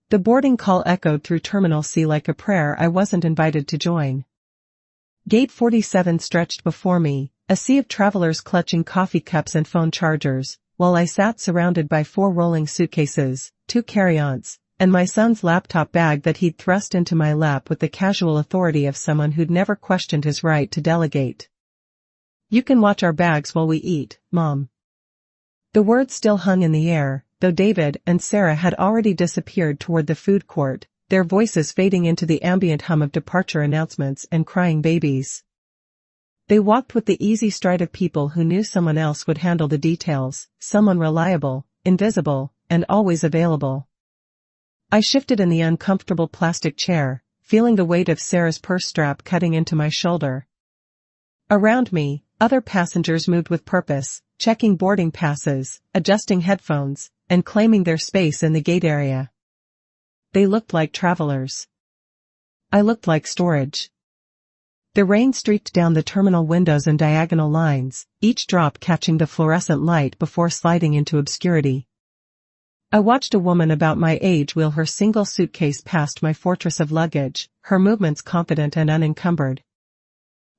The boarding call echoed through Terminal C like a prayer I wasn't invited to join. Gate 47 stretched before me, a sea of travelers clutching coffee cups and phone chargers, while I sat surrounded by 4 rolling suitcases, 2 carry-ons, and my son's laptop bag that he'd thrust into my lap with the casual authority of someone who'd never questioned his right to delegate. "You can watch our bags while we eat, Mom." The words still hung in the air, though David and Sarah had already disappeared toward the food court, their voices fading into the ambient hum of departure announcements and crying babies. They walked with the easy stride of people who knew someone else would handle the details, someone reliable, invisible, and always available. I shifted in the uncomfortable plastic chair, feeling the weight of Sarah's purse strap cutting into my shoulder. Around me, other passengers moved with purpose, checking boarding passes, adjusting headphones, and claiming their space in the gate area. They looked like travelers. I looked like storage. The rain streaked down the terminal windows in diagonal lines, each drop catching the fluorescent light before sliding into obscurity. I watched a woman about my age wheel her single suitcase past my fortress of luggage, her movements confident and unencumbered.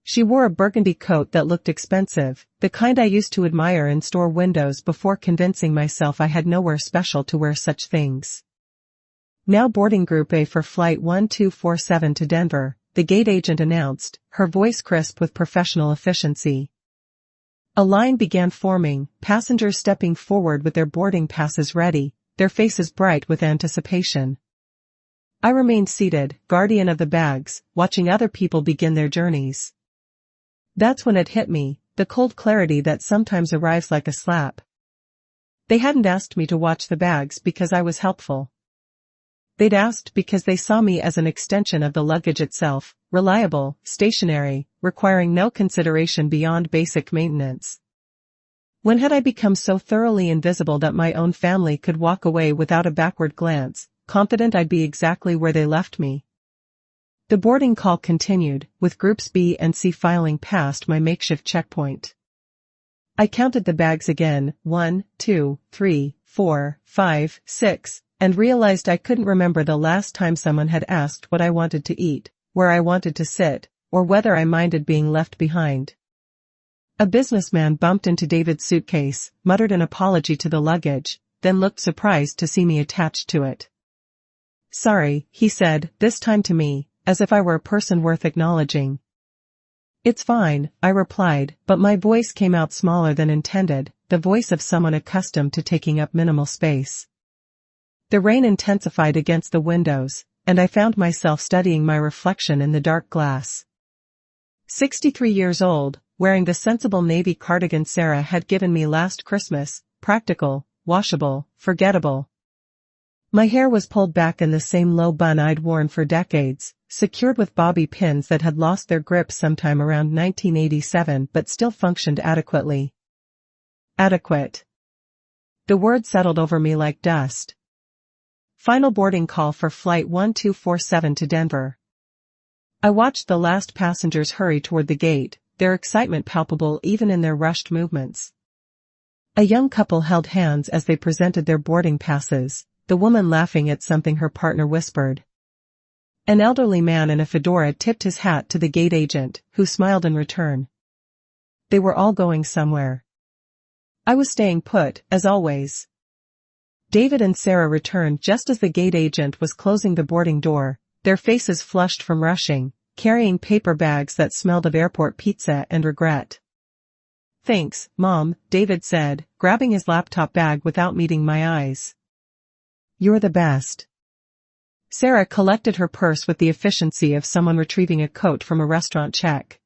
She wore a burgundy coat that looked expensive, the kind I used to admire in store windows before convincing myself I had nowhere special to wear such things. "Now boarding Group A for Flight 1247 to Denver," the gate agent announced, her voice crisp with professional efficiency. A line began forming, passengers stepping forward with their boarding passes ready, their faces bright with anticipation. I remained seated, guardian of the bags, watching other people begin their journeys. That's when it hit me, the cold clarity that sometimes arrives like a slap. They hadn't asked me to watch the bags because I was helpful. They'd asked because they saw me as an extension of the luggage itself, reliable, stationary, requiring no consideration beyond basic maintenance. When had I become so thoroughly invisible that my own family could walk away without a backward glance, confident I'd be exactly where they left me? The boarding call continued, with groups B and C filing past my makeshift checkpoint. I counted the bags again, 1, 2, 3, 4, 5, 6, and realized I couldn't remember the last time someone had asked what I wanted to eat, where I wanted to sit, or whether I minded being left behind. A businessman bumped into David's suitcase, muttered an apology to the luggage, then looked surprised to see me attached to it. "Sorry," he said, this time to me, as if I were a person worth acknowledging. "It's fine," I replied, but my voice came out smaller than intended, the voice of someone accustomed to taking up minimal space. The rain intensified against the windows, and I found myself studying my reflection in the dark glass. 63 years old, wearing the sensible navy cardigan Sarah had given me last Christmas, practical, washable, forgettable. My hair was pulled back in the same low bun I'd worn for decades, secured with bobby pins that had lost their grip sometime around 1987 but still functioned adequately. Adequate. The word settled over me like dust. Final boarding call for Flight 1247 to Denver. I watched the last passengers hurry toward the gate, their excitement palpable even in their rushed movements. A young couple held hands as they presented their boarding passes, the woman laughing at something her partner whispered. An elderly man in a fedora tipped his hat to the gate agent, who smiled in return. They were all going somewhere. I was staying put, as always. David and Sarah returned just as the gate agent was closing the boarding door, their faces flushed from rushing, carrying paper bags that smelled of airport pizza and regret. "Thanks, Mom," David said, grabbing his laptop bag without meeting my eyes. "You're the best." Sarah collected her purse with the efficiency of someone retrieving a coat from a restaurant check.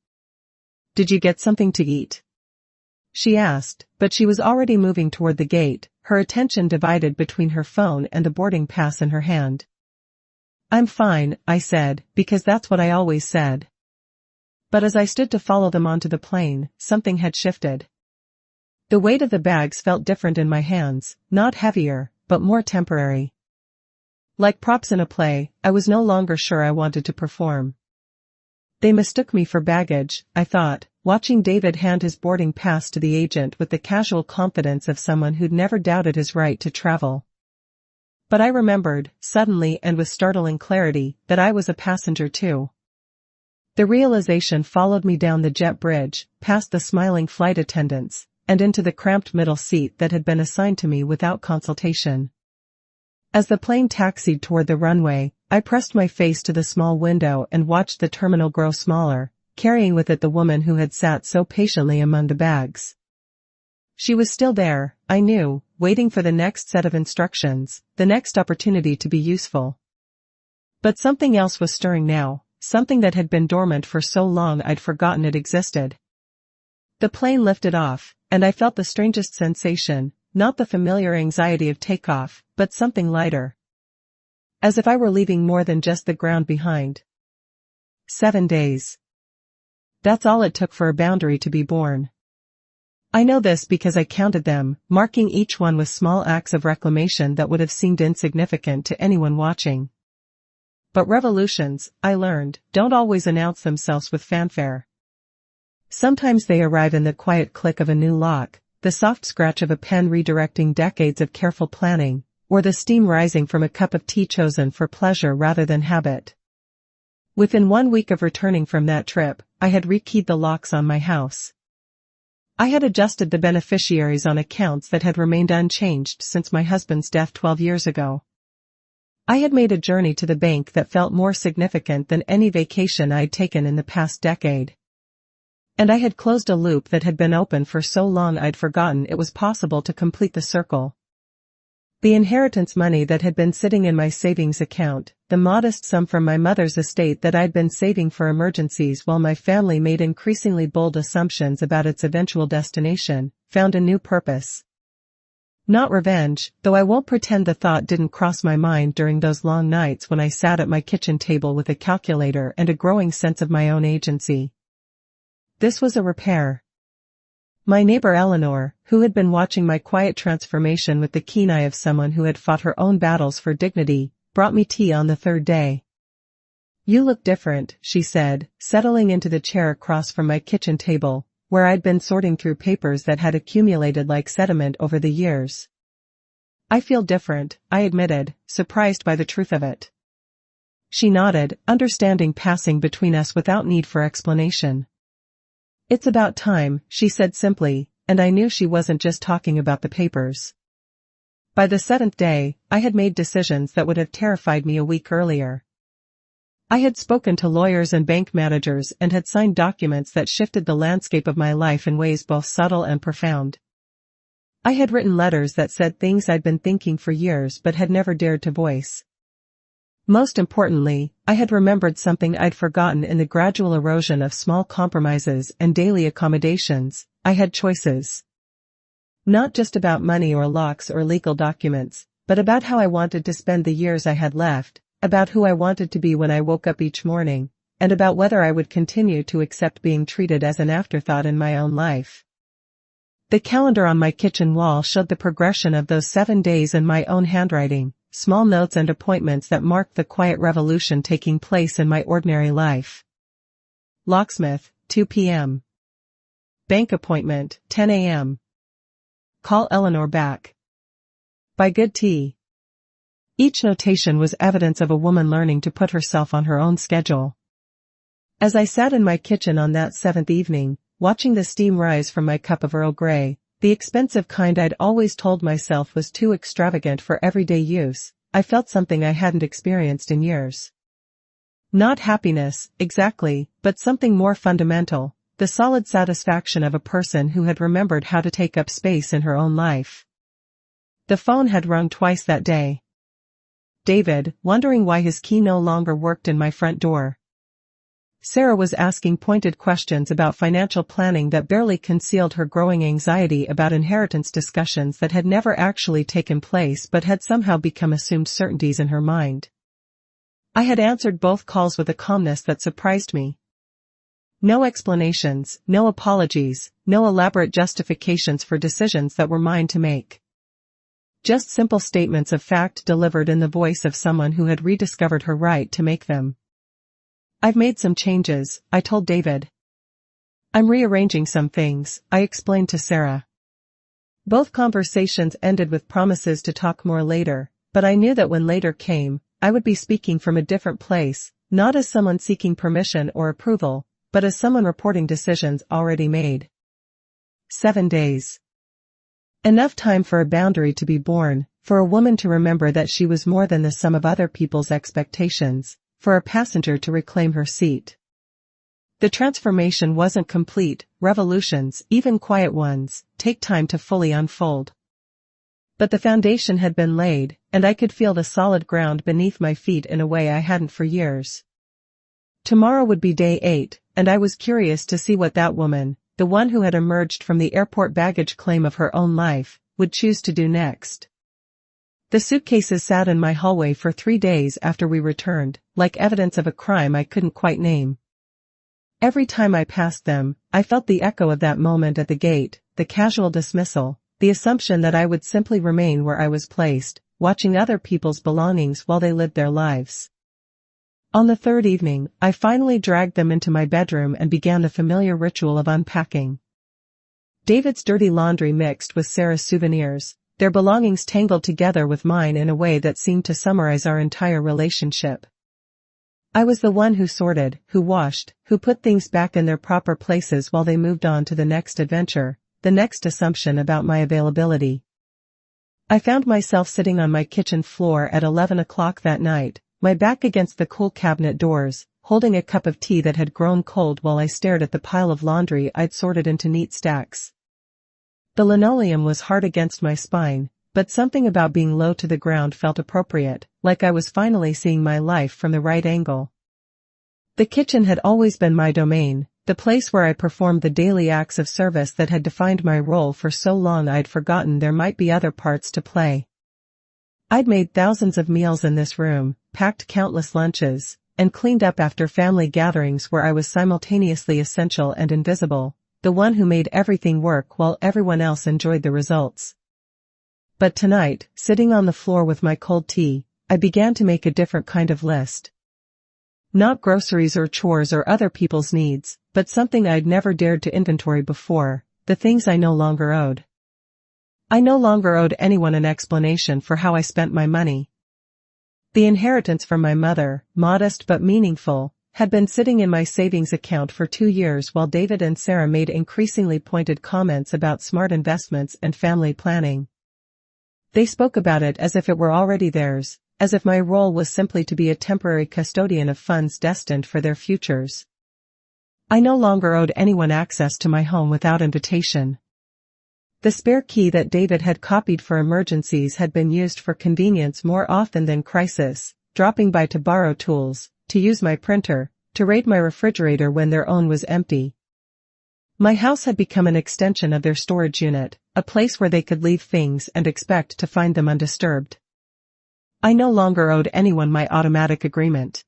"Did you get something to eat?" she asked, but she was already moving toward the gate, her attention divided between her phone and the boarding pass in her hand. "I'm fine," I said, because that's what I always said. But as I stood to follow them onto the plane, something had shifted. The weight of the bags felt different in my hands, not heavier, but more temporary. Like props in a play, I was no longer sure I wanted to perform. They mistook me for baggage, I thought, watching David hand his boarding pass to the agent with the casual confidence of someone who'd never doubted his right to travel. But I remembered, suddenly and with startling clarity, that I was a passenger too. The realization followed me down the jet bridge, past the smiling flight attendants, and into the cramped middle seat that had been assigned to me without consultation. As the plane taxied toward the runway, I pressed my face to the small window and watched the terminal grow smaller, carrying with it the woman who had sat so patiently among the bags. She was still there, I knew, waiting for the next set of instructions, the next opportunity to be useful. But something else was stirring now, something that had been dormant for so long I'd forgotten it existed. The plane lifted off, and I felt the strangest sensation, not the familiar anxiety of takeoff, but something lighter. As if I were leaving more than just the ground behind. 7 days. That's all it took for a boundary to be born. I know this because I counted them, marking each one with small acts of reclamation that would have seemed insignificant to anyone watching. But revolutions, I learned, don't always announce themselves with fanfare. Sometimes they arrive in the quiet click of a new lock, the soft scratch of a pen redirecting decades of careful planning, or the steam rising from a cup of tea chosen for pleasure rather than habit. Within 1 week of returning from that trip, I had rekeyed the locks on my house. I had adjusted the beneficiaries on accounts that had remained unchanged since my husband's death 12 years ago. I had made a journey to the bank that felt more significant than any vacation I'd taken in the past decade. And I had closed a loop that had been open for so long I'd forgotten it was possible to complete the circle. The inheritance money that had been sitting in my savings account, the modest sum from my mother's estate that I'd been saving for emergencies while my family made increasingly bold assumptions about its eventual destination, found a new purpose. Not revenge, though I won't pretend the thought didn't cross my mind during those long nights when I sat at my kitchen table with a calculator and a growing sense of my own agency. This was a repair. My neighbor Eleanor, who had been watching my quiet transformation with the keen eye of someone who had fought her own battles for dignity, brought me tea on the 3rd day. "You look different," she said, settling into the chair across from my kitchen table, where I'd been sorting through papers that had accumulated like sediment over the years. "I feel different," I admitted, surprised by the truth of it. She nodded, understanding passing between us without need for explanation. "It's about time," she said simply, and I knew she wasn't just talking about the papers. By the 7th day, I had made decisions that would have terrified me a week earlier. I had spoken to lawyers and bank managers and had signed documents that shifted the landscape of my life in ways both subtle and profound. I had written letters that said things I'd been thinking for years but had never dared to voice. Most importantly, I had remembered something I'd forgotten in the gradual erosion of small compromises and daily accommodations. I had choices. Not just about money or locks or legal documents, but about how I wanted to spend the years I had left, about who I wanted to be when I woke up each morning, and about whether I would continue to accept being treated as an afterthought in my own life. The calendar on my kitchen wall showed the progression of those 7 days in my own handwriting. Small notes and appointments that marked the quiet revolution taking place in my ordinary life. Locksmith, 2 p.m. Bank appointment, 10 a.m. Call Eleanor back. Buy good tea. Each notation was evidence of a woman learning to put herself on her own schedule. As I sat in my kitchen on that 7th evening, watching the steam rise from my cup of Earl Grey, the expensive kind I'd always told myself was too extravagant for everyday use, I felt something I hadn't experienced in years. Not happiness, exactly, but something more fundamental, the solid satisfaction of a person who had remembered how to take up space in her own life. The phone had rung twice that day. David, wondering why his key no longer worked in my front door. Sarah was asking pointed questions about financial planning that barely concealed her growing anxiety about inheritance discussions that had never actually taken place but had somehow become assumed certainties in her mind. I had answered both calls with a calmness that surprised me. No explanations, no apologies, no elaborate justifications for decisions that were mine to make. Just simple statements of fact delivered in the voice of someone who had rediscovered her right to make them. "I've made some changes," I told David. "I'm rearranging some things," I explained to Sarah. Both conversations ended with promises to talk more later, but I knew that when later came, I would be speaking from a different place, not as someone seeking permission or approval, but as someone reporting decisions already made. 7 days. Enough time for a boundary to be born, for a woman to remember that she was more than the sum of other people's expectations, for a passenger to reclaim her seat. The transformation wasn't complete. Revolutions, even quiet ones, take time to fully unfold. But the foundation had been laid, and I could feel the solid ground beneath my feet in a way I hadn't for years. Tomorrow would be day 8, and I was curious to see what that woman, the one who had emerged from the airport baggage claim of her own life, would choose to do next. The suitcases sat in my hallway for 3 days after we returned, like evidence of a crime I couldn't quite name. Every time I passed them, I felt the echo of that moment at the gate, the casual dismissal, the assumption that I would simply remain where I was placed, watching other people's belongings while they lived their lives. On the 3rd evening, I finally dragged them into my bedroom and began the familiar ritual of unpacking. David's dirty laundry mixed with Sarah's souvenirs, their belongings tangled together with mine in a way that seemed to summarize our entire relationship. I was the one who sorted, who washed, who put things back in their proper places while they moved on to the next adventure, the next assumption about my availability. I found myself sitting on my kitchen floor at 11 o'clock that night, my back against the cool cabinet doors, holding a cup of tea that had grown cold while I stared at the pile of laundry I'd sorted into neat stacks. The linoleum was hard against my spine, but something about being low to the ground felt appropriate, like I was finally seeing my life from the right angle. The kitchen had always been my domain, the place where I performed the daily acts of service that had defined my role for so long I'd forgotten there might be other parts to play. I'd made thousands of meals in this room, packed countless lunches, and cleaned up after family gatherings where I was simultaneously essential and invisible, the one who made everything work while everyone else enjoyed the results. But tonight, sitting on the floor with my cold tea, I began to make a different kind of list. Not groceries or chores or other people's needs, but something I'd never dared to inventory before, the things I no longer owed. I no longer owed anyone an explanation for how I spent my money. The inheritance from my mother, modest but meaningful, had been sitting in my savings account for 2 years while David and Sarah made increasingly pointed comments about smart investments and family planning. They spoke about it as if it were already theirs, as if my role was simply to be a temporary custodian of funds destined for their futures. I no longer owed anyone access to my home without invitation. The spare key that David had copied for emergencies had been used for convenience more often than crisis, dropping by to borrow tools, to use my printer, to raid my refrigerator when their own was empty. My house had become an extension of their storage unit, a place where they could leave things and expect to find them undisturbed. I no longer owed anyone my automatic agreement.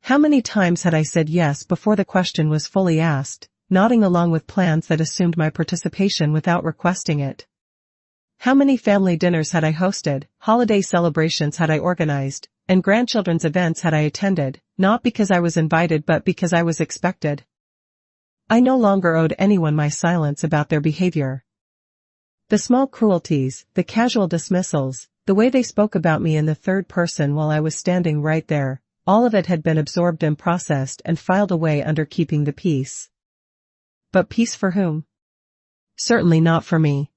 How many times had I said yes before the question was fully asked, nodding along with plans that assumed my participation without requesting it? How many family dinners had I hosted, holiday celebrations had I organized, and grandchildren's events had I attended, not because I was invited but because I was expected? I no longer owed anyone my silence about their behavior. The small cruelties, the casual dismissals, the way they spoke about me in the third person while I was standing right there, all of it had been absorbed and processed and filed away under keeping the peace. But peace for whom? Certainly not for me.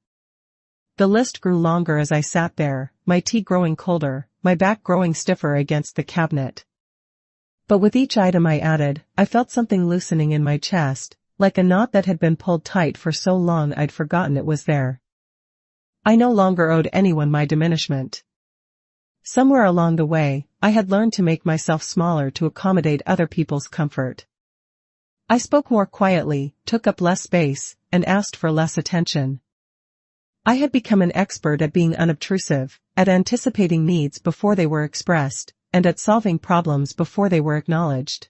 The list grew longer as I sat there, my tea growing colder, my back growing stiffer against the cabinet. But with each item I added, I felt something loosening in my chest, like a knot that had been pulled tight for so long I'd forgotten it was there. I no longer owed anyone my diminishment. Somewhere along the way, I had learned to make myself smaller to accommodate other people's comfort. I spoke more quietly, took up less space, and asked for less attention. I had become an expert at being unobtrusive, at anticipating needs before they were expressed, and at solving problems before they were acknowledged.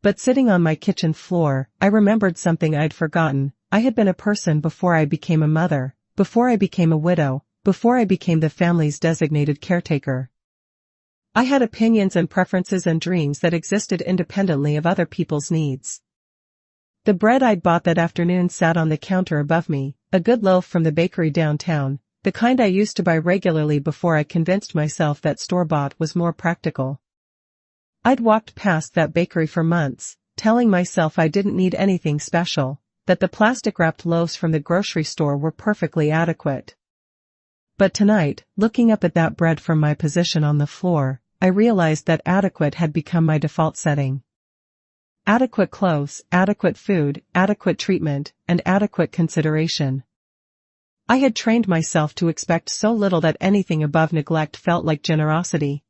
But sitting on my kitchen floor, I remembered something I'd forgotten. I had been a person before I became a mother, before I became a widow, before I became the family's designated caretaker. I had opinions and preferences and dreams that existed independently of other people's needs. The bread I'd bought that afternoon sat on the counter above me, a good loaf from the bakery downtown, the kind I used to buy regularly before I convinced myself that store-bought was more practical. I'd walked past that bakery for months, telling myself I didn't need anything special, that the plastic-wrapped loaves from the grocery store were perfectly adequate. But tonight, looking up at that bread from my position on the floor, I realized that adequate had become my default setting. Adequate clothes, adequate food, adequate treatment, and adequate consideration. I had trained myself to expect so little that anything above neglect felt like generosity.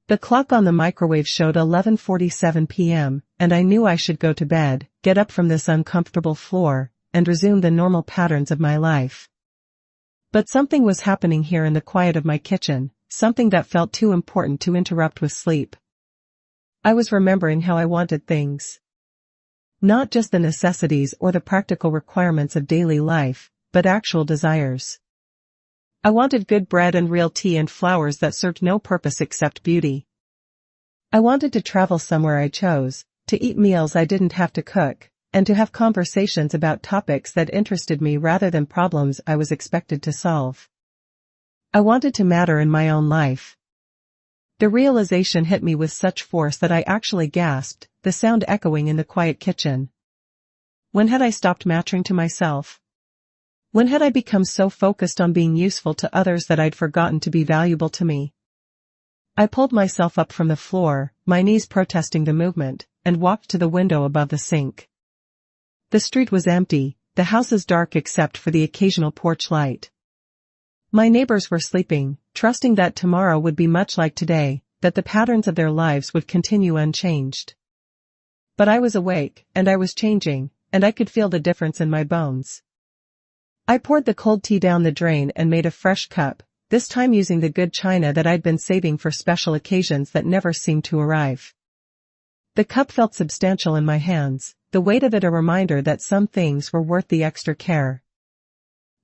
The clock on the microwave showed 11:47 p.m., and I knew I should go to bed, get up from this uncomfortable floor, and resume the normal patterns of my life. But something was happening here in the quiet of my kitchen, something that felt too important to interrupt with sleep. I was remembering how I wanted things. Not just the necessities or the practical requirements of daily life, but actual desires. I wanted good bread and real tea and flowers that served no purpose except beauty. I wanted to travel somewhere I chose, to eat meals I didn't have to cook, and to have conversations about topics that interested me rather than problems I was expected to solve. I wanted to matter in my own life. The realization hit me with such force that I actually gasped, the sound echoing in the quiet kitchen. When had I stopped mattering to myself? When had I become so focused on being useful to others that I'd forgotten to be valuable to me? I pulled myself up from the floor, my knees protesting the movement, and walked to the window above the sink. The street was empty, the houses dark except for the occasional porch light. My neighbors were sleeping, trusting that tomorrow would be much like today, that the patterns of their lives would continue unchanged. But I was awake, and I was changing, and I could feel the difference in my bones. I poured the cold tea down the drain and made a fresh cup, this time using the good china that I'd been saving for special occasions that never seemed to arrive. The cup felt substantial in my hands, the weight of it a reminder that some things were worth the extra care.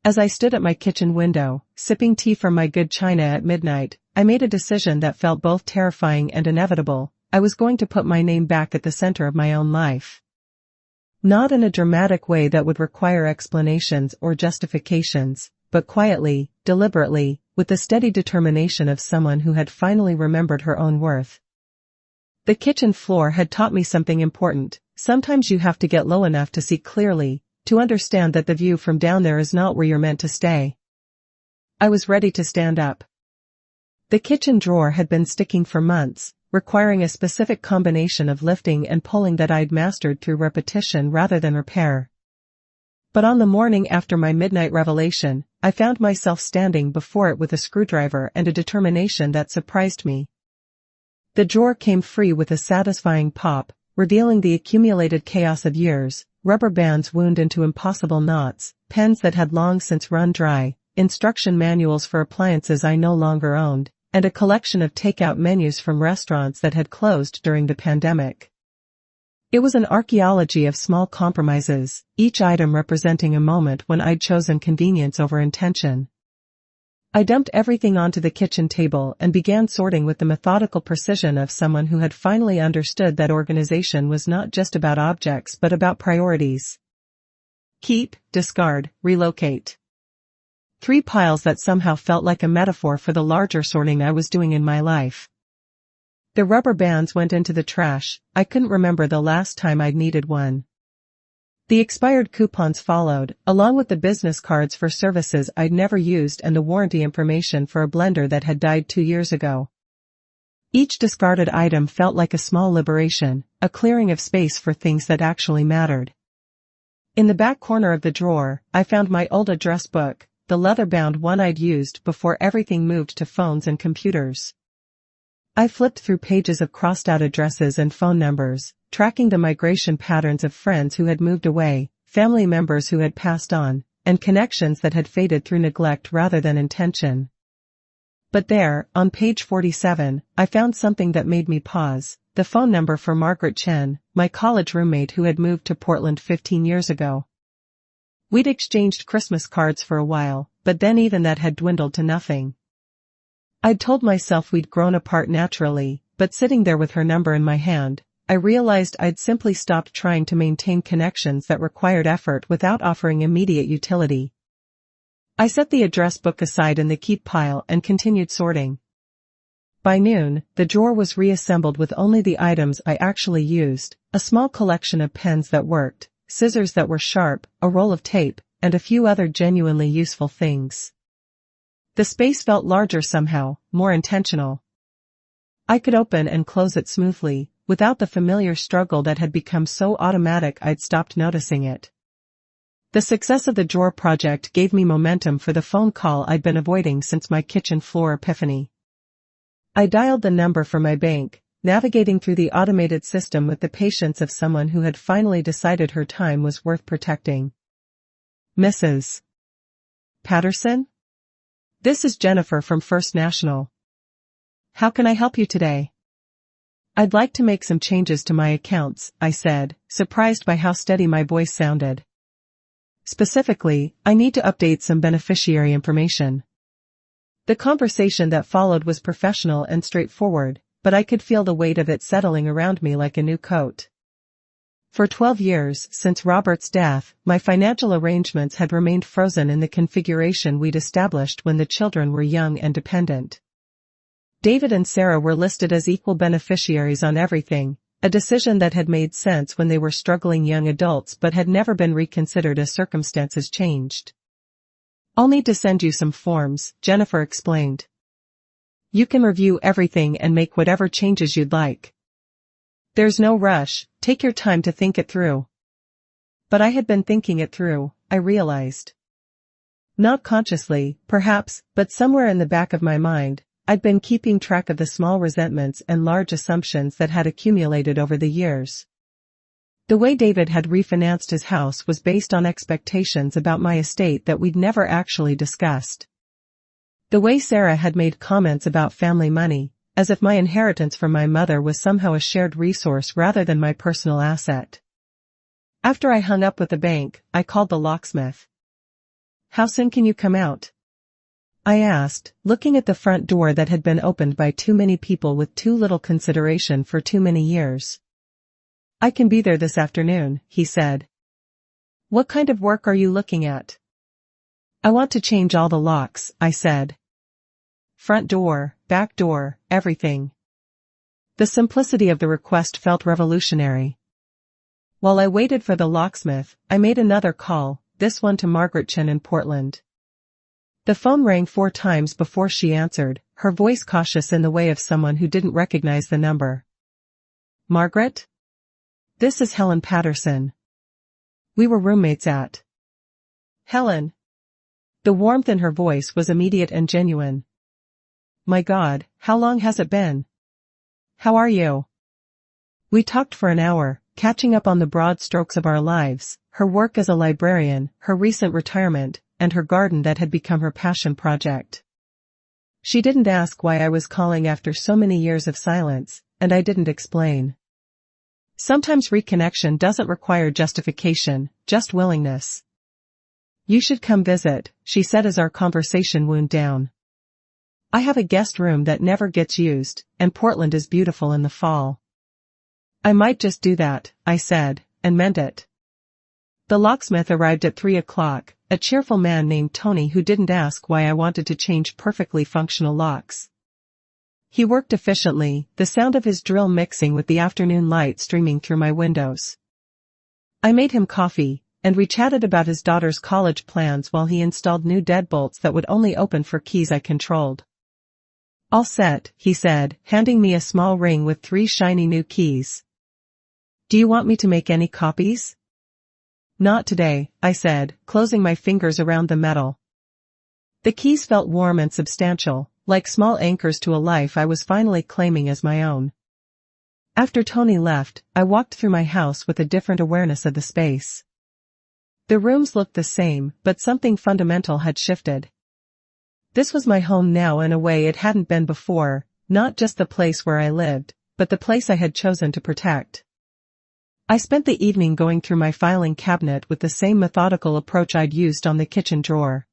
As I stood at my kitchen window, sipping tea from my good china at midnight, I made a decision that felt both terrifying and inevitable. I was going to put my name back at the center of my own life. Not in a dramatic way that would require explanations or justifications, but quietly, deliberately, with the steady determination of someone who had finally remembered her own worth. The kitchen floor had taught me something important. Sometimes you have to get low enough to see clearly, to understand that the view from down there is not where you're meant to stay. I was ready to stand up. The kitchen drawer had been sticking for months, requiring a specific combination of lifting and pulling that I'd mastered through repetition rather than repair. But on the morning after my midnight revelation, I found myself standing before it with a screwdriver and a determination that surprised me. The drawer came free with a satisfying pop, revealing the accumulated chaos of years, rubber bands wound into impossible knots, pens that had long since run dry, instruction manuals for appliances I no longer owned, and a collection of takeout menus from restaurants that had closed during the pandemic. It was an archaeology of small compromises, each item representing a moment when I'd chosen convenience over intention. I dumped everything onto the kitchen table and began sorting with the methodical precision of someone who had finally understood that organization was not just about objects but about priorities. Keep, discard, relocate. 3 piles that somehow felt like a metaphor for the larger sorting I was doing in my life. The rubber bands went into the trash. I couldn't remember the last time I'd needed one. The expired coupons followed, along with the business cards for services I'd never used and the warranty information for a blender that had died 2 years ago. Each discarded item felt like a small liberation, a clearing of space for things that actually mattered. In the back corner of the drawer, I found my old address book, the leather-bound one I'd used before everything moved to phones and computers. I flipped through pages of crossed-out addresses and phone numbers, tracking the migration patterns of friends who had moved away, family members who had passed on, and connections that had faded through neglect rather than intention. But there, on page 47, I found something that made me pause, the phone number for Margaret Chen, my college roommate who had moved to Portland 15 years ago. We'd exchanged Christmas cards for a while, but then even that had dwindled to nothing. I'd told myself we'd grown apart naturally, but sitting there with her number in my hand, I realized I'd simply stopped trying to maintain connections that required effort without offering immediate utility. I set the address book aside in the keep pile and continued sorting. By noon, the drawer was reassembled with only the items I actually used, a small collection of pens that worked, scissors that were sharp, a roll of tape, and a few other genuinely useful things. The space felt larger somehow, more intentional. I could open and close it smoothly, without the familiar struggle that had become so automatic I'd stopped noticing it. The success of the drawer project gave me momentum for the phone call I'd been avoiding since my kitchen floor epiphany. I dialed the number for my bank, navigating through the automated system with the patience of someone who had finally decided her time was worth protecting. Mrs. Patterson? This is Jennifer from First National. How can I help you today? I'd like to make some changes to my accounts, I said, surprised by how steady my voice sounded. Specifically, I need to update some beneficiary information. The conversation that followed was professional and straightforward, but I could feel the weight of it settling around me like a new coat. For 12 years since Robert's death, my financial arrangements had remained frozen in the configuration we'd established when the children were young and dependent. David and Sarah were listed as equal beneficiaries on everything, a decision that had made sense when they were struggling young adults but had never been reconsidered as circumstances changed. I'll need to send you some forms, Jennifer explained. You can review everything and make whatever changes you'd like. There's no rush, take your time to think it through. But I had been thinking it through, I realized. Not consciously, perhaps, but somewhere in the back of my mind, I'd been keeping track of the small resentments and large assumptions that had accumulated over the years. The way David had refinanced his house was based on expectations about my estate that we'd never actually discussed. The way Sarah had made comments about family money, as if my inheritance from my mother was somehow a shared resource rather than my personal asset. After I hung up with the bank, I called the locksmith. How soon can you come out? I asked, looking at the front door that had been opened by too many people with too little consideration for too many years. I can be there this afternoon, he said. What kind of work are you looking at? I want to change all the locks, I said. Front door, back door, everything. The simplicity of the request felt revolutionary. While I waited for the locksmith, I made another call, this one to Margaret Chen in Portland. The phone rang 4 times before she answered, her voice cautious in the way of someone who didn't recognize the number. Margaret? This is Helen Patterson. We were roommates at. Helen. The warmth in her voice was immediate and genuine. My God, how long has it been? How are you? We talked for an hour, catching up on the broad strokes of our lives, her work as a librarian, her recent retirement, and her garden that had become her passion project. She didn't ask why I was calling after so many years of silence, and I didn't explain. Sometimes reconnection doesn't require justification, just willingness. You should come visit, she said as our conversation wound down. I have a guest room that never gets used, and Portland is beautiful in the fall. I might just do that, I said, and meant it. The locksmith arrived at 3 o'clock, a cheerful man named Tony who didn't ask why I wanted to change perfectly functional locks. He worked efficiently, the sound of his drill mixing with the afternoon light streaming through my windows. I made him coffee, and we chatted about his daughter's college plans while he installed new deadbolts that would only open for keys I controlled. All set, he said, handing me a small ring with 3 shiny new keys. Do you want me to make any copies? Not today, I said, closing my fingers around the metal. The keys felt warm and substantial, like small anchors to a life I was finally claiming as my own. After Tony left, I walked through my house with a different awareness of the space. The rooms looked the same, but something fundamental had shifted. This was my home now in a way it hadn't been before, not just the place where I lived, but the place I had chosen to protect. I spent the evening going through my filing cabinet with the same methodical approach I'd used on the kitchen drawer.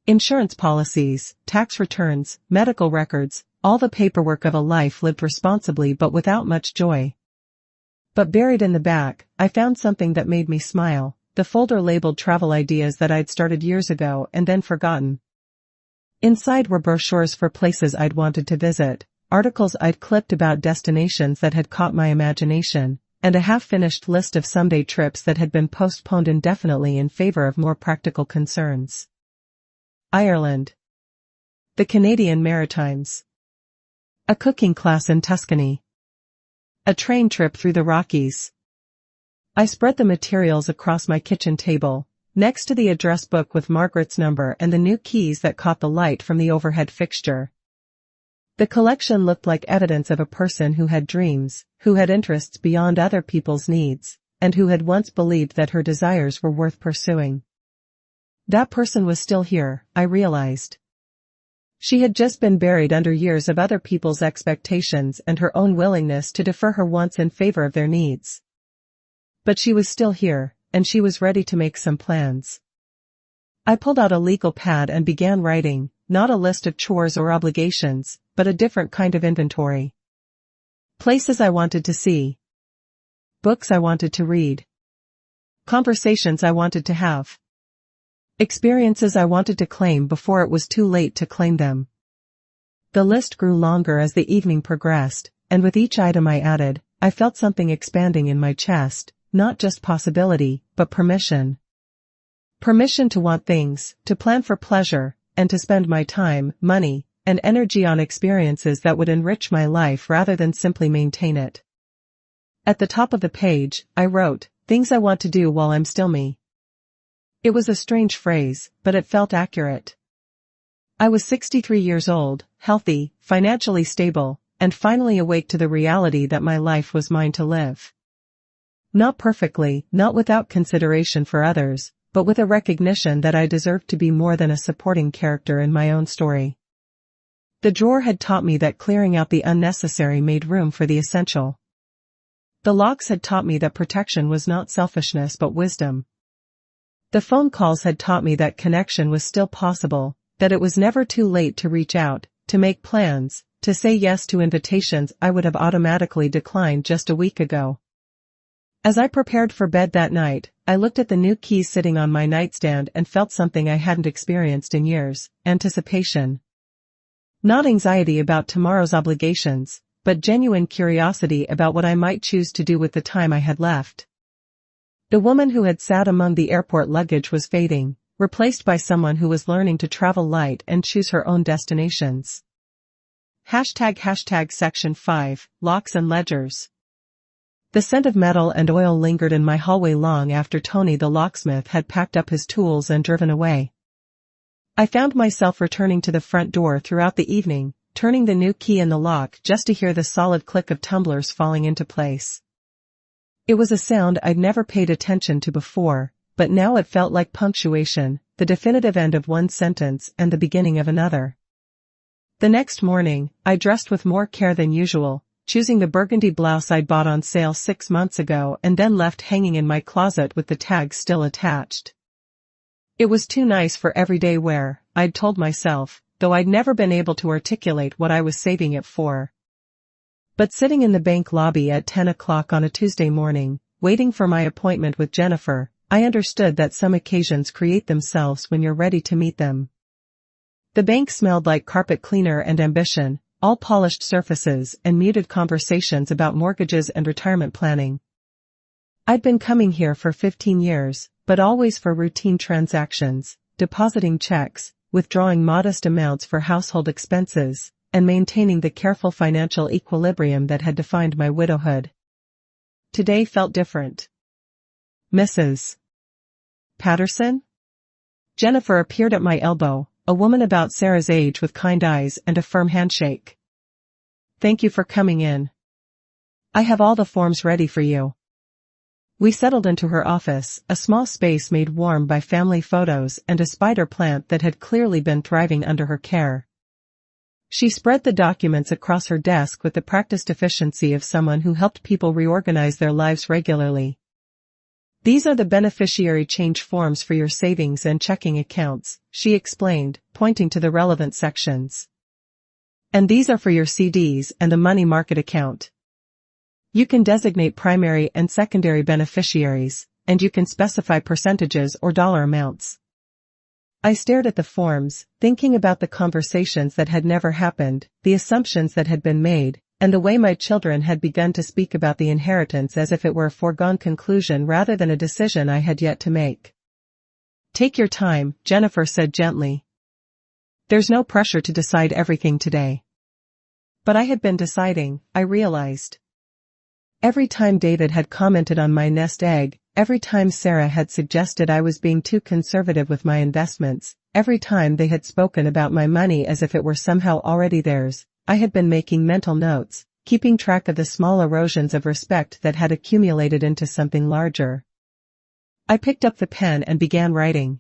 Insurance policies, tax returns, medical records, all the paperwork of a life lived responsibly but without much joy. But buried in the back, I found something that made me smile, the folder labeled travel ideas that I'd started years ago and then forgotten. Inside were brochures for places I'd wanted to visit, articles I'd clipped about destinations that had caught my imagination, and a half-finished list of someday trips that had been postponed indefinitely in favor of more practical concerns. Ireland. The Canadian Maritimes. A cooking class in Tuscany. A train trip through the Rockies. I spread the materials across my kitchen table, next to the address book with Margaret's number and the new keys that caught the light from the overhead fixture. The collection looked like evidence of a person who had dreams, who had interests beyond other people's needs, and who had once believed that her desires were worth pursuing. That person was still here, I realized. She had just been buried under years of other people's expectations and her own willingness to defer her wants in favor of their needs. But she was still here, and she was ready to make some plans. I pulled out a legal pad and began writing, not a list of chores or obligations, but a different kind of inventory. Places I wanted to see. Books I wanted to read. Conversations I wanted to have. Experiences I wanted to claim before it was too late to claim them. The list grew longer as the evening progressed, and with each item I added, I felt something expanding in my chest, not just possibility, but permission. Permission to want things, to plan for pleasure, and to spend my time, money, and energy on experiences that would enrich my life rather than simply maintain it. At the top of the page, I wrote, "Things I want to do while I'm still me." It was a strange phrase, but it felt accurate. I was 63 years old, healthy, financially stable, and finally awake to the reality that my life was mine to live. Not perfectly, not without consideration for others, but with a recognition that I deserved to be more than a supporting character in my own story. The drawer had taught me that clearing out the unnecessary made room for the essential. The locks had taught me that protection was not selfishness but wisdom. The phone calls had taught me that connection was still possible, that it was never too late to reach out, to make plans, to say yes to invitations I would have automatically declined just a week ago. As I prepared for bed that night, I looked at the new keys sitting on my nightstand and felt something I hadn't experienced in years, anticipation. Not anxiety about tomorrow's obligations, but genuine curiosity about what I might choose to do with the time I had left. The woman who had sat among the airport luggage was fading, replaced by someone who was learning to travel light and choose her own destinations. Section 5, Locks and Ledgers. The scent of metal and oil lingered in my hallway long after Tony the locksmith had packed up his tools and driven away. I found myself returning to the front door throughout the evening, turning the new key in the lock just to hear the solid click of tumblers falling into place. It was a sound I'd never paid attention to before, but now it felt like punctuation, the definitive end of one sentence and the beginning of another. The next morning, I dressed with more care than usual, choosing the burgundy blouse I'd bought on sale 6 months ago and then left hanging in my closet with the tag still attached. It was too nice for everyday wear, I'd told myself, though I'd never been able to articulate what I was saving it for. But sitting in the bank lobby at 10 o'clock on a Tuesday morning, waiting for my appointment with Jennifer, I understood that some occasions create themselves when you're ready to meet them. The bank smelled like carpet cleaner and ambition, all polished surfaces and muted conversations about mortgages and retirement planning. I'd been coming here for 15 years, but always for routine transactions, depositing checks, withdrawing modest amounts for household expenses, and maintaining the careful financial equilibrium that had defined my widowhood. Today felt different. Mrs. Patterson? Jennifer appeared at my elbow, a woman about Sarah's age with kind eyes and a firm handshake. "Thank you for coming in. I have all the forms ready for you." We settled into her office, a small space made warm by family photos and a spider plant that had clearly been thriving under her care. She spread the documents across her desk with the practiced efficiency of someone who helped people reorganize their lives regularly. "These are the beneficiary change forms for your savings and checking accounts," she explained, pointing to the relevant sections. "And these are for your CDs and the money market account. You can designate primary and secondary beneficiaries, and you can specify percentages or dollar amounts. I stared at the forms, thinking about the conversations that had never happened, the assumptions that had been made, and the way my children had begun to speak about the inheritance as if it were a foregone conclusion rather than a decision I had yet to make. "Take your time," Jennifer said gently. "There's no pressure to decide everything today." But I had been deciding, I realized. Every time David had commented on my nest egg, every time Sarah had suggested I was being too conservative with my investments, every time they had spoken about my money as if it were somehow already theirs, I had been making mental notes, keeping track of the small erosions of respect that had accumulated into something larger. I picked up the pen and began writing.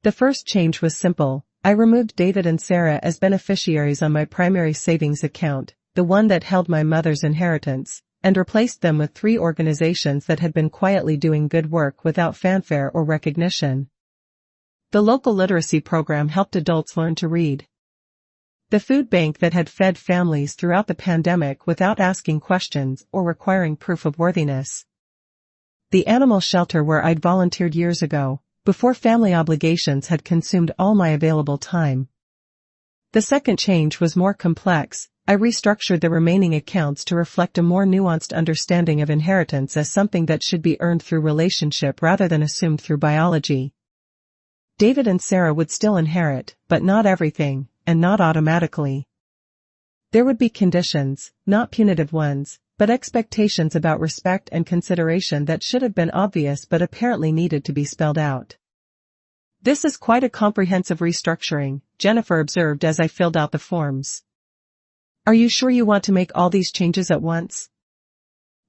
The first change was simple. I removed David and Sarah as beneficiaries on my primary savings account, the one that held my mother's inheritance, and replaced them with 3 organizations that had been quietly doing good work without fanfare or recognition. The local literacy program helped adults learn to read. The food bank that had fed families throughout the pandemic without asking questions or requiring proof of worthiness. The animal shelter where I'd volunteered years ago, before family obligations had consumed all my available time. The second change was more complex. I restructured the remaining accounts to reflect a more nuanced understanding of inheritance as something that should be earned through relationship rather than assumed through biology. David and Sarah would still inherit, but not everything, and not automatically. There would be conditions, not punitive ones, but expectations about respect and consideration that should have been obvious but apparently needed to be spelled out. "This is quite a comprehensive restructuring," Jennifer observed as I filled out the forms. "Are you sure you want to make all these changes at once?"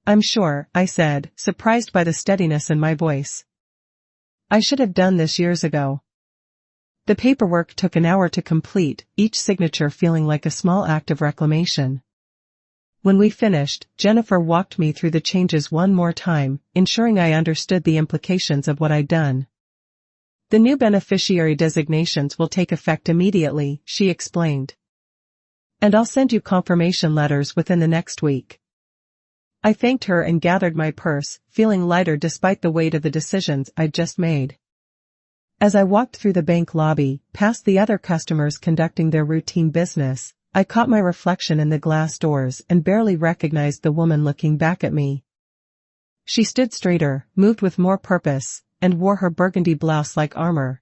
"I'm sure," I said, surprised by the steadiness in my voice. "I should have done this years ago." The paperwork took an hour to complete, each signature feeling like a small act of reclamation. When we finished, Jennifer walked me through the changes one more time, ensuring I understood the implications of what I'd done. "The new beneficiary designations will take effect immediately," she explained. "And I'll send you confirmation letters within the next week." I thanked her and gathered my purse, feeling lighter despite the weight of the decisions I'd just made. As I walked through the bank lobby, past the other customers conducting their routine business, I caught my reflection in the glass doors and barely recognized the woman looking back at me. She stood straighter, moved with more purpose, and wore her burgundy blouse like armor.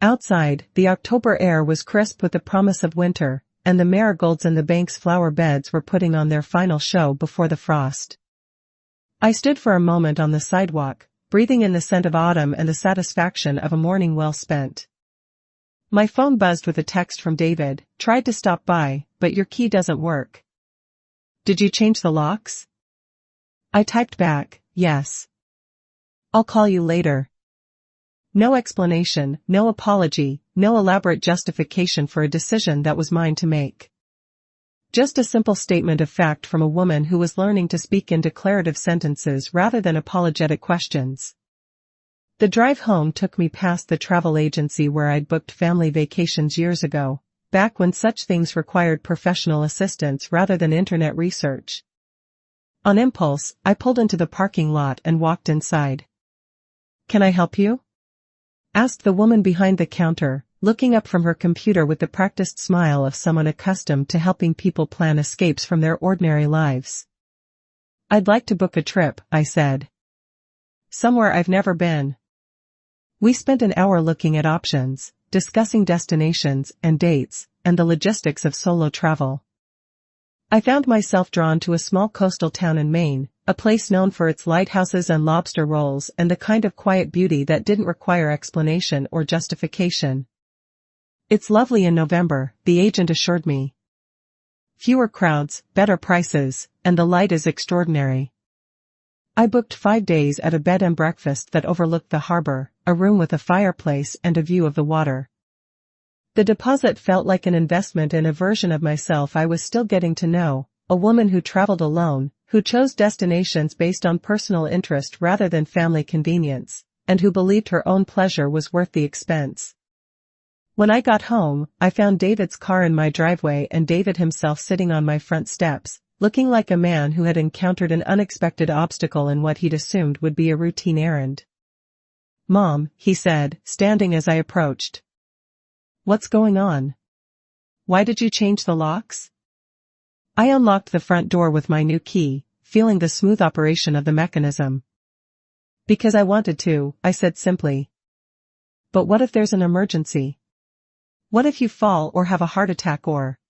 Outside, the October air was crisp with the promise of winter, and the marigolds in the bank's flower beds were putting on their final show before the frost. I stood for a moment on the sidewalk, breathing in the scent of autumn and the satisfaction of a morning well spent. My phone buzzed with a text from David. "Tried to stop by, but your key doesn't work. Did you change the locks?" I typed back, "Yes. I'll call you later." No explanation, no apology, no elaborate justification for a decision that was mine to make. Just a simple statement of fact from a woman who was learning to speak in declarative sentences rather than apologetic questions. The drive home took me past the travel agency where I'd booked family vacations years ago, back when such things required professional assistance rather than internet research. On impulse, I pulled into the parking lot and walked inside. "Can I help you?" asked the woman behind the counter, looking up from her computer with the practiced smile of someone accustomed to helping people plan escapes from their ordinary lives. "I'd like to book a trip," I said. "Somewhere I've never been." We spent an hour looking at options, discussing destinations and dates, and the logistics of solo travel. I found myself drawn to a small coastal town in Maine, a place known for its lighthouses and lobster rolls and the kind of quiet beauty that didn't require explanation or justification. "It's lovely in November," the agent assured me. "Fewer crowds, better prices, and the light is extraordinary." I booked 5 days at a bed and breakfast that overlooked the harbor, a room with a fireplace and a view of the water. The deposit felt like an investment in a version of myself I was still getting to know, a woman who traveled alone, who chose destinations based on personal interest rather than family convenience, and who believed her own pleasure was worth the expense. When I got home, I found David's car in my driveway and David himself sitting on my front steps, looking like a man who had encountered an unexpected obstacle in what he'd assumed would be a routine errand. "Mom," he said, standing as I approached. "What's going on? Why did you change the locks?" I unlocked the front door with my new key, feeling the smooth operation of the mechanism. "Because I wanted to," I said simply. "But what if there's an emergency? What if you fall or have a heart attack or—"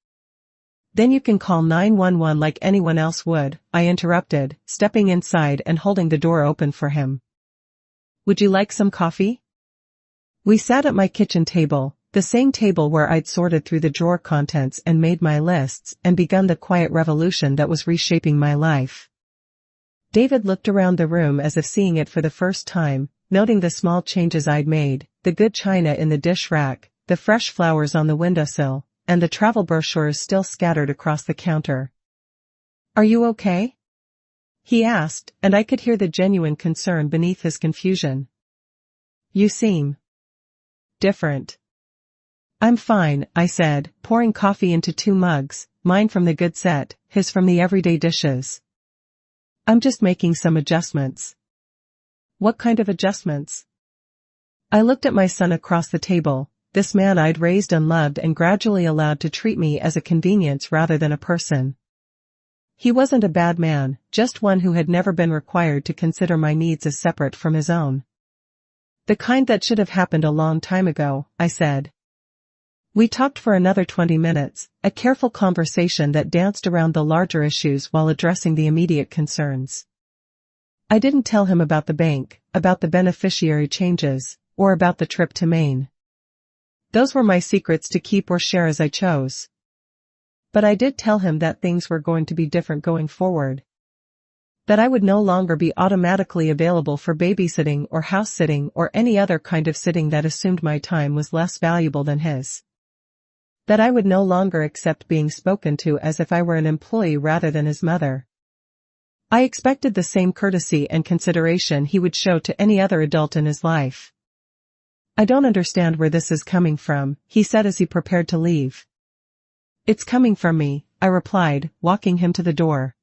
"Then you can call 911 like anyone else would," I interrupted, stepping inside and holding the door open for him. "Would you like some coffee?" We sat at my kitchen table, the same table where I'd sorted through the drawer contents and made my lists and begun the quiet revolution that was reshaping my life. David looked around the room as if seeing it for the first time, noting the small changes I'd made, the good china in the dish rack, the fresh flowers on the windowsill, and the travel brochures still scattered across the counter. "Are you okay?" he asked, and I could hear the genuine concern beneath his confusion. "You seem different." "I'm fine," I said, pouring coffee into 2 mugs, mine from the good set, his from the everyday dishes. "I'm just making some adjustments." "What kind of adjustments?" I looked at my son across the table, this man I'd raised and loved and gradually allowed to treat me as a convenience rather than a person. He wasn't a bad man, just one who had never been required to consider my needs as separate from his own. "The kind that should have happened a long time ago," I said. We talked for another 20 minutes, a careful conversation that danced around the larger issues while addressing the immediate concerns. I didn't tell him about the bank, about the beneficiary changes, or about the trip to Maine. Those were my secrets to keep or share as I chose. But I did tell him that things were going to be different going forward. That I would no longer be automatically available for babysitting or house sitting or any other kind of sitting that assumed my time was less valuable than his. That I would no longer accept being spoken to as if I were an employee rather than his mother. I expected the same courtesy and consideration he would show to any other adult in his life. "I don't understand where this is coming from," he said as he prepared to leave. "It's coming from me," I replied, walking him to the door.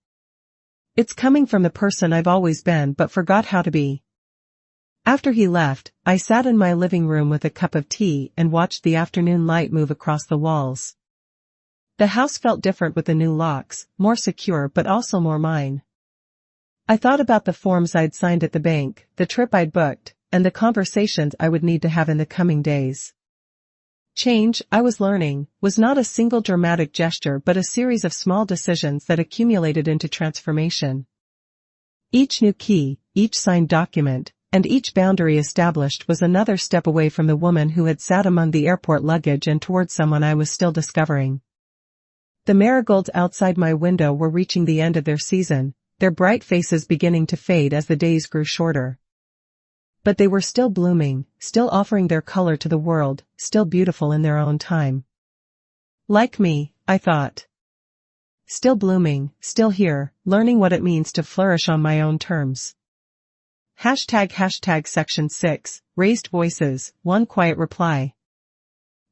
"It's coming from the person I've always been but forgot how to be." After he left, I sat in my living room with a cup of tea and watched the afternoon light move across the walls. The house felt different with the new locks, more secure but also more mine. I thought about the forms I'd signed at the bank, the trip I'd booked, and the conversations I would need to have in the coming days. Change, I was learning, was not a single dramatic gesture but a series of small decisions that accumulated into transformation. Each new key, each signed document, and each boundary established was another step away from the woman who had sat among the airport luggage and toward someone I was still discovering. The marigolds outside my window were reaching the end of their season, their bright faces beginning to fade as the days grew shorter. But they were still blooming, still offering their color to the world, still beautiful in their own time. Like me, I thought. Still blooming, still here, learning what it means to flourish on my own terms. ## Section 6, Raised Voices, one quiet reply.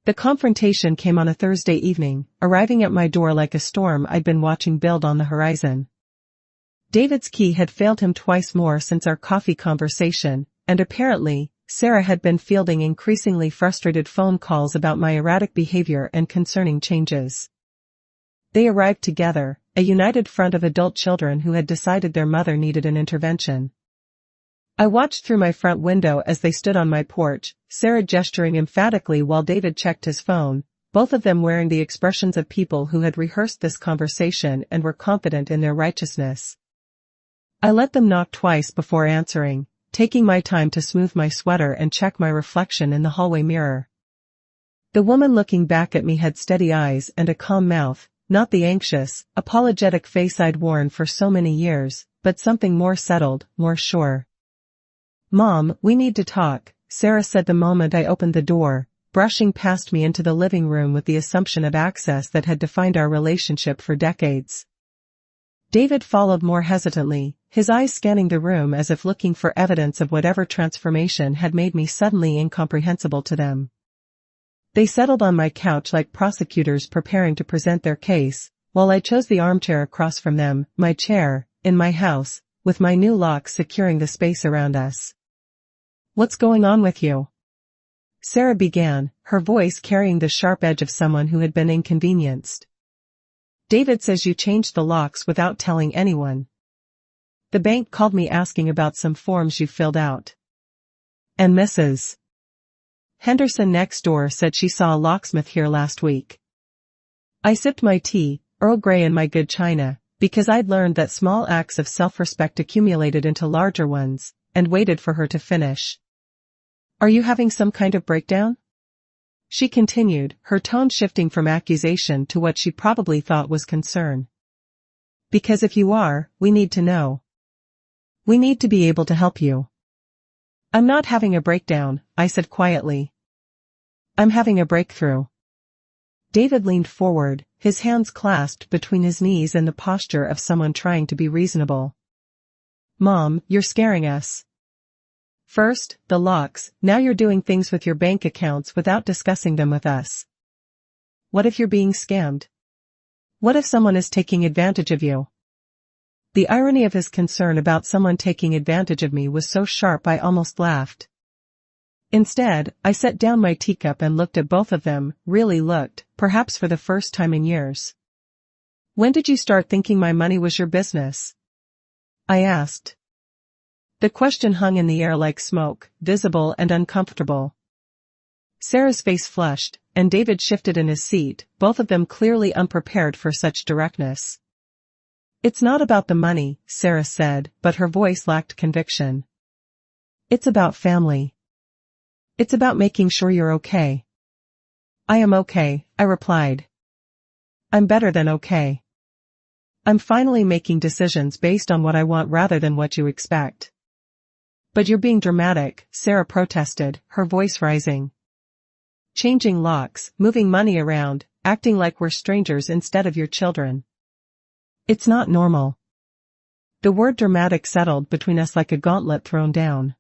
The confrontation came on a Thursday evening, arriving at my door like a storm I'd been watching build on the horizon. David's key had failed him twice more since our coffee conversation, and apparently, Sarah had been fielding increasingly frustrated phone calls about my erratic behavior and concerning changes. They arrived together, a united front of adult children who had decided their mother needed an intervention. I watched through my front window as they stood on my porch, Sarah gesturing emphatically while David checked his phone, both of them wearing the expressions of people who had rehearsed this conversation and were confident in their righteousness. I let them knock twice before answering, taking my time to smooth my sweater and check my reflection in the hallway mirror. The woman looking back at me had steady eyes and a calm mouth, not the anxious, apologetic face I'd worn for so many years, but something more settled, more sure. "Mom, we need to talk," Sarah said the moment I opened the door, brushing past me into the living room with the assumption of access that had defined our relationship for decades. David followed more hesitantly, his eyes scanning the room as if looking for evidence of whatever transformation had made me suddenly incomprehensible to them. They settled on my couch like prosecutors preparing to present their case, while I chose the armchair across from them, my chair, in my house, with my new locks securing the space around us. "What's going on with you?" Sarah began, her voice carrying the sharp edge of someone who had been inconvenienced. "David says you changed the locks without telling anyone. The bank called me asking about some forms you filled out. And Mrs. Henderson next door said she saw a locksmith here last week." I sipped my tea, Earl Grey in my good china, because I'd learned that small acts of self-respect accumulated into larger ones, and waited for her to finish. "Are you having some kind of breakdown?" she continued, her tone shifting from accusation to what she probably thought was concern. "Because if you are, we need to know. We need to be able to help you." "I'm not having a breakdown," I said quietly. "I'm having a breakthrough." David leaned forward, his hands clasped between his knees in the posture of someone trying to be reasonable. "Mom, you're scaring us. First, the locks, now you're doing things with your bank accounts without discussing them with us. What if you're being scammed? What if someone is taking advantage of you?" The irony of his concern about someone taking advantage of me was so sharp I almost laughed. Instead, I set down my teacup and looked at both of them, really looked, perhaps for the first time in years. "When did you start thinking my money was your business?" I asked. The question hung in the air like smoke, visible and uncomfortable. Sarah's face flushed, and David shifted in his seat, both of them clearly unprepared for such directness. "It's not about the money," Sarah said, but her voice lacked conviction. "It's about family. It's about making sure you're okay." "I am okay," I replied. "I'm better than okay. I'm finally making decisions based on what I want rather than what you expect." "But you're being dramatic," Sarah protested, her voice rising. "Changing locks, moving money around, acting like we're strangers instead of your children. It's not normal." The word dramatic settled between us like a gauntlet thrown down.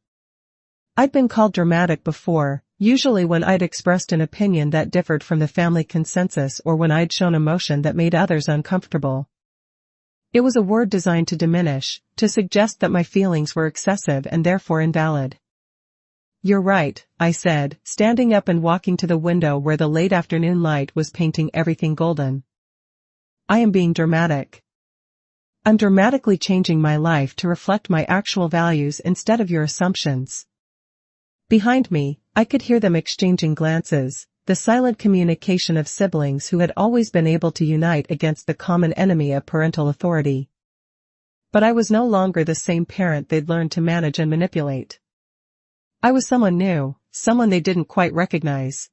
I'd been called dramatic before, usually when I'd expressed an opinion that differed from the family consensus or when I'd shown emotion that made others uncomfortable. It was a word designed to diminish, to suggest that my feelings were excessive and therefore invalid. "You're right," I said, standing up and walking to the window where the late afternoon light was painting everything golden. "I am being dramatic. I'm dramatically changing my life to reflect my actual values instead of your assumptions." Behind me, I could hear them exchanging glances, the silent communication of siblings who had always been able to unite against the common enemy of parental authority. But I was no longer the same parent they'd learned to manage and manipulate. I was someone new, someone they didn't quite recognize.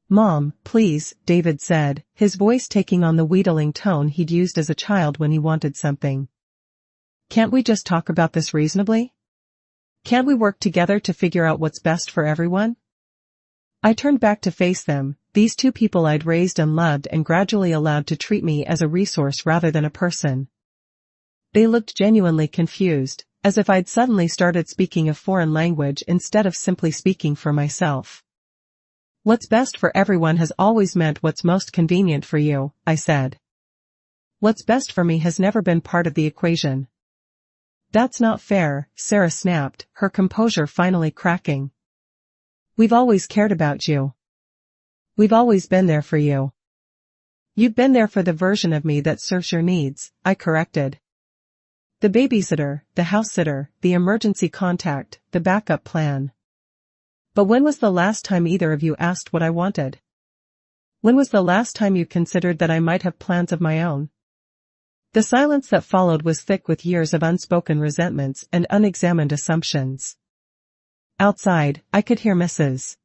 "Mom, please," David said, his voice taking on the wheedling tone he'd used as a child when he wanted something. "Can't we just talk about this reasonably? Can't we work together to figure out what's best for everyone?" I turned back to face them, these two people I'd raised and loved and gradually allowed to treat me as a resource rather than a person. They looked genuinely confused, as if I'd suddenly started speaking a foreign language instead of simply speaking for myself. "What's best for everyone has always meant what's most convenient for you," I said. "What's best for me has never been part of the equation." "That's not fair," Sarah snapped, her composure finally cracking. "We've always cared about you. We've always been there for you." "You've been there for the version of me that serves your needs," I corrected. "The babysitter, the house sitter, the emergency contact, the backup plan. But when was the last time either of you asked what I wanted? When was the last time you considered that I might have plans of my own?" The silence that followed was thick with years of unspoken resentments and unexamined assumptions. Outside, I could hear Mrs.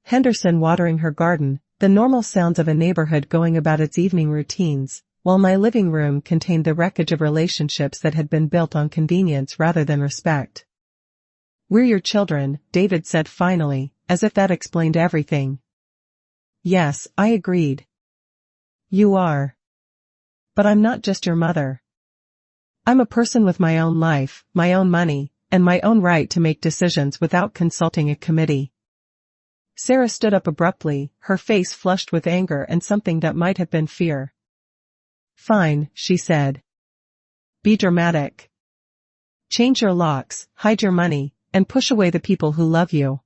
Henderson watering her garden, the normal sounds of a neighborhood going about its evening routines, while my living room contained the wreckage of relationships that had been built on convenience rather than respect. "We're your children," David said finally, as if that explained everything. "Yes," I agreed. "You are. But I'm not just your mother. I'm a person with my own life, my own money, and my own right to make decisions without consulting a committee." Sarah stood up abruptly, her face flushed with anger and something that might have been fear. Fine, she said. Be dramatic. Change your locks, hide your money, and push away the people who love you.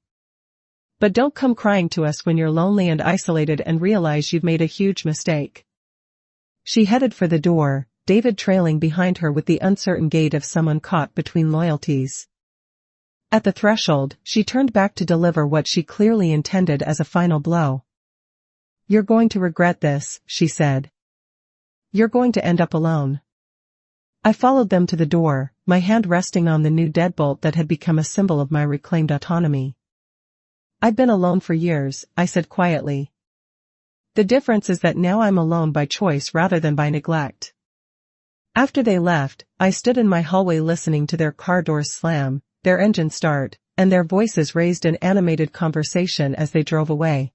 But don't come crying to us when you're lonely and isolated and realize you've made a huge mistake. She headed for the door, David trailing behind her with the uncertain gait of someone caught between loyalties. At the threshold, she turned back to deliver what she clearly intended as a final blow. You're going to regret this, she said. You're going to end up alone. I followed them to the door, my hand resting on the new deadbolt that had become a symbol of my reclaimed autonomy. I'd been alone for years, I said quietly. The difference is that now I'm alone by choice rather than by neglect. After they left, I stood in my hallway listening to their car doors slam, their engine start, and their voices raised in animated conversation as they drove away.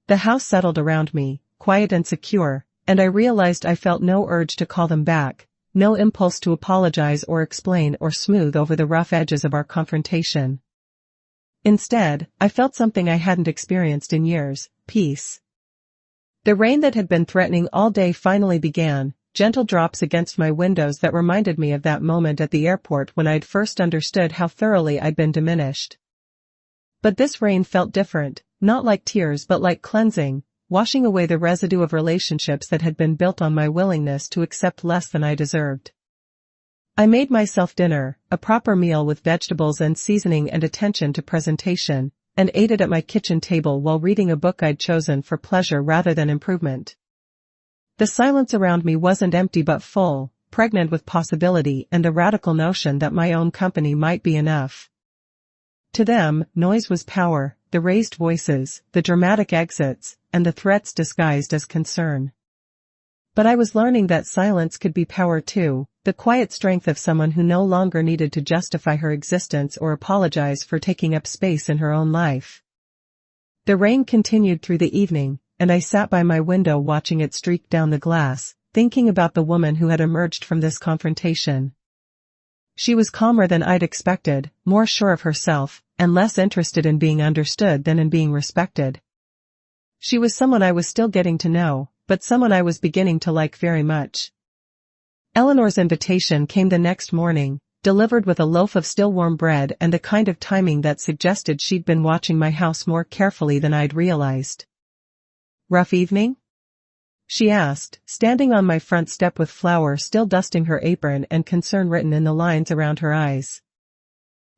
The house settled around me, quiet and secure, and I realized I felt no urge to call them back, no impulse to apologize or explain or smooth over the rough edges of our confrontation. Instead, I felt something I hadn't experienced in years, peace. The rain that had been threatening all day finally began, gentle drops against my windows that reminded me of that moment at the airport when I'd first understood how thoroughly I'd been diminished. But this rain felt different, not like tears but like cleansing, washing away the residue of relationships that had been built on my willingness to accept less than I deserved. I made myself dinner, a proper meal with vegetables and seasoning and attention to presentation, and ate it at my kitchen table while reading a book I'd chosen for pleasure rather than improvement. The silence around me wasn't empty but full, pregnant with possibility and the radical notion that my own company might be enough. To them, noise was power, the raised voices, the dramatic exits, and the threats disguised as concern. But I was learning that silence could be power too, the quiet strength of someone who no longer needed to justify her existence or apologize for taking up space in her own life. The rain continued through the evening, and I sat by my window watching it streak down the glass, thinking about the woman who had emerged from this confrontation. She was calmer than I'd expected, more sure of herself, and less interested in being understood than in being respected. She was someone I was still getting to know, but someone I was beginning to like very much. Eleanor's invitation came the next morning, delivered with a loaf of still warm bread and the kind of timing that suggested she'd been watching my house more carefully than I'd realized. Rough evening? She asked, standing on my front step with flour still dusting her apron and concern written in the lines around her eyes.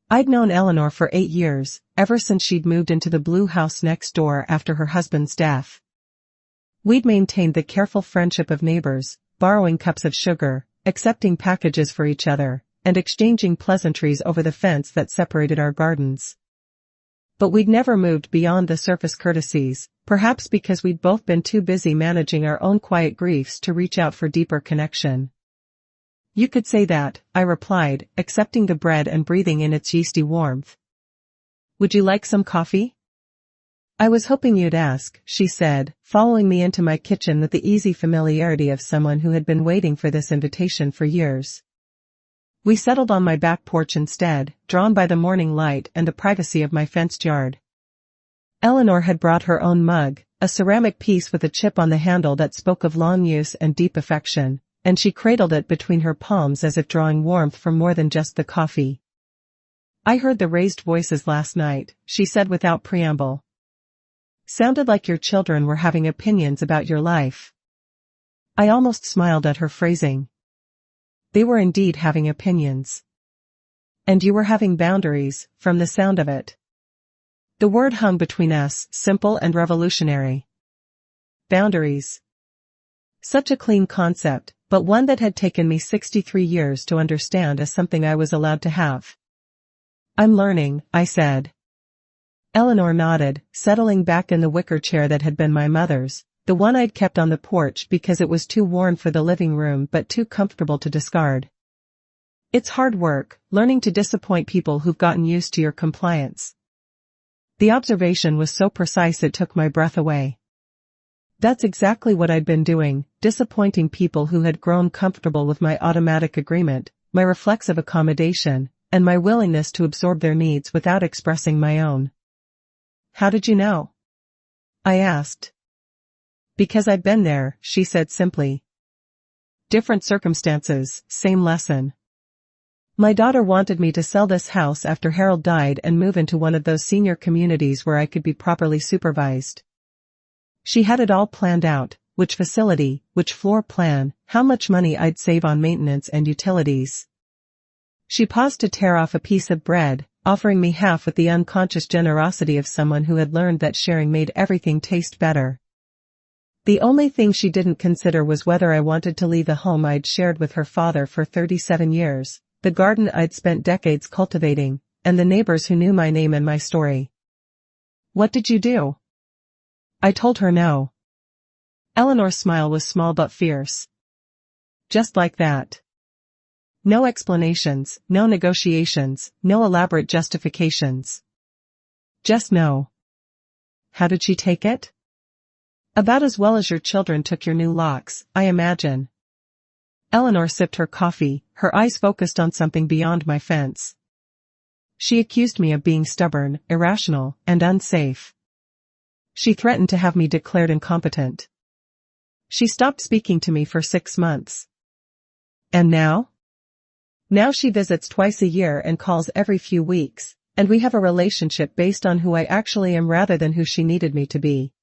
I'd known Eleanor for 8 years, ever since she'd moved into the blue house next door after her husband's death. We'd maintained the careful friendship of neighbors, borrowing cups of sugar, accepting packages for each other, and exchanging pleasantries over the fence that separated our gardens. But we'd never moved beyond the surface courtesies, perhaps because we'd both been too busy managing our own quiet griefs to reach out for deeper connection. You could say that, I replied, accepting the bread and breathing in its yeasty warmth. Would you like some coffee? I was hoping you'd ask, she said, following me into my kitchen with the easy familiarity of someone who had been waiting for this invitation for years. We settled on my back porch instead, drawn by the morning light and the privacy of my fenced yard. Eleanor had brought her own mug, a ceramic piece with a chip on the handle that spoke of long use and deep affection, and she cradled it between her palms as if drawing warmth from more than just the coffee. I heard the raised voices last night, she said without preamble. Sounded like your children were having opinions about your life. I almost smiled at her phrasing. They were indeed having opinions. And you were having boundaries, from the sound of it. The word hung between us, simple and revolutionary. Boundaries. Such a clean concept, but one that had taken me 63 years to understand as something I was allowed to have. I'm learning, I said. Eleanor nodded, settling back in the wicker chair that had been my mother's, the one I'd kept on the porch because it was too worn for the living room but too comfortable to discard. It's hard work, learning to disappoint people who've gotten used to your compliance. The observation was so precise it took my breath away. That's exactly what I'd been doing, disappointing people who had grown comfortable with my automatic agreement, my reflexive accommodation, and my willingness to absorb their needs without expressing my own. How did you know? I asked. Because I'd been there, she said simply. Different circumstances, same lesson. My daughter wanted me to sell this house after Harold died and move into one of those senior communities where I could be properly supervised. She had it all planned out, which facility, which floor plan, how much money I'd save on maintenance and utilities. She paused to tear off a piece of bread, offering me half with the unconscious generosity of someone who had learned that sharing made everything taste better. The only thing she didn't consider was whether I wanted to leave the home I'd shared with her father for 37 years, the garden I'd spent decades cultivating, and the neighbors who knew my name and my story. What did you do? I told her no. Eleanor's smile was small but fierce. Just like that. No explanations, no negotiations, no elaborate justifications. Just no. How did she take it? About as well as your children took your new locks, I imagine. Eleanor sipped her coffee, her eyes focused on something beyond my fence. She accused me of being stubborn, irrational, and unsafe. She threatened to have me declared incompetent. She stopped speaking to me for 6 months. And now? Now she visits twice a year and calls every few weeks, and we have a relationship based on who I actually am rather than who she needed me to be.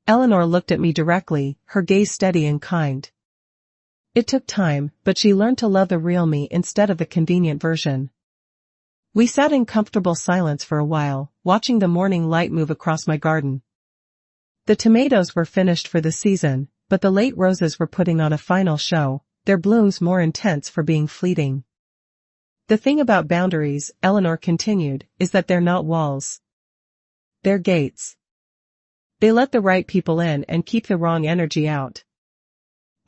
Eleanor looked at me directly, her gaze steady and kind. It took time, but she learned to love the real me instead of the convenient version. We sat in comfortable silence for a while, watching the morning light move across my garden. The tomatoes were finished for the season, but the late roses were putting on a final show, their blooms more intense for being fleeting. The thing about boundaries, Eleanor continued, is that they're not walls. They're gates. They let the right people in and keep the wrong energy out.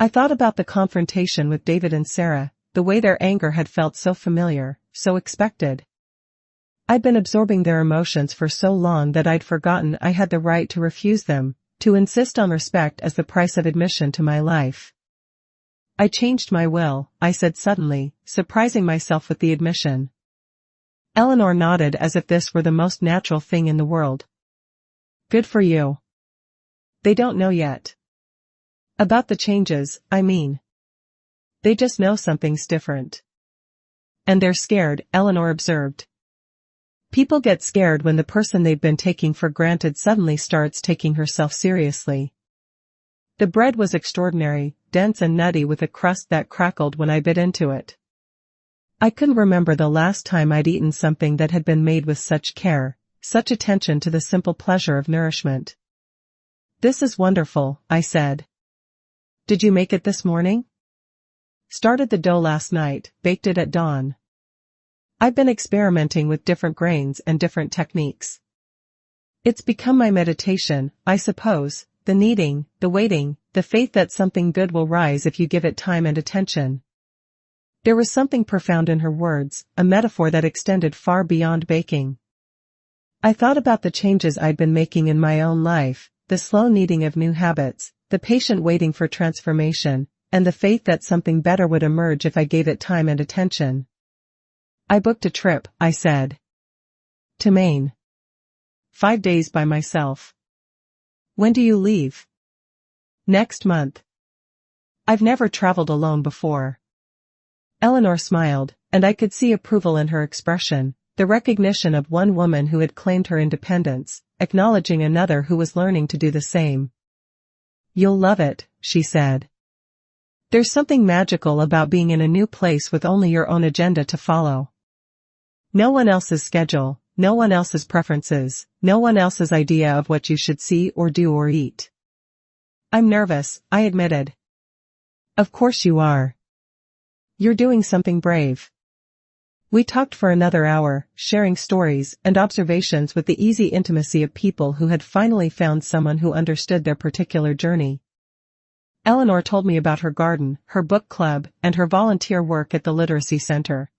I thought about the confrontation with David and Sarah, the way their anger had felt so familiar, so expected. I'd been absorbing their emotions for so long that I'd forgotten I had the right to refuse them, to insist on respect as the price of admission to my life. I changed my will, I said suddenly, surprising myself with the admission. Eleanor nodded as if this were the most natural thing in the world. Good for you. They don't know yet. About the changes, I mean. They just know something's different. And they're scared, Eleanor observed. People get scared when the person they've been taking for granted suddenly starts taking herself seriously. The bread was extraordinary, dense and nutty with a crust that crackled when I bit into it. I couldn't remember the last time I'd eaten something that had been made with such care, such attention to the simple pleasure of nourishment. This is wonderful, I said. Did you make it this morning? Started the dough last night, baked it at dawn. I've been experimenting with different grains and different techniques. It's become my meditation, I suppose, the kneading, the waiting, the faith that something good will rise if you give it time and attention. There was something profound in her words, a metaphor that extended far beyond baking. I thought about the changes I'd been making in my own life, the slow kneading of new habits, the patient waiting for transformation, and the faith that something better would emerge if I gave it time and attention. I booked a trip, I said. To Maine. 5 days by myself. When do you leave? Next month. I've never traveled alone before. Eleanor smiled, and I could see approval in her expression, the recognition of one woman who had claimed her independence, acknowledging another who was learning to do the same. You'll love it, she said. There's something magical about being in a new place with only your own agenda to follow. No one else's schedule, no one else's preferences, no one else's idea of what you should see or do or eat. I'm nervous, I admitted. Of course you are. You're doing something brave. We talked for another hour, sharing stories and observations with the easy intimacy of people who had finally found someone who understood their particular journey. Eleanor told me about her garden, her book club, and her volunteer work at the literacy center.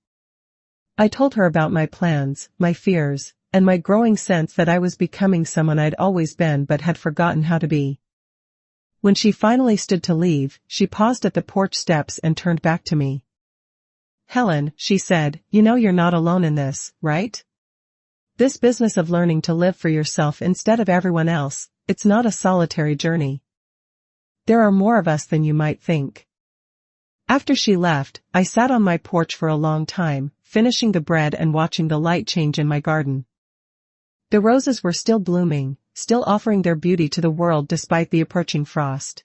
I told her about my plans, my fears, and my growing sense that I was becoming someone I'd always been but had forgotten how to be. When she finally stood to leave, she paused at the porch steps and turned back to me. Helen, she said, you know you're not alone in this, right? This business of learning to live for yourself instead of everyone else, it's not a solitary journey. There are more of us than you might think. After she left, I sat on my porch for a long time, finishing the bread and watching the light change in my garden. The roses were still blooming, still offering their beauty to the world despite the approaching frost.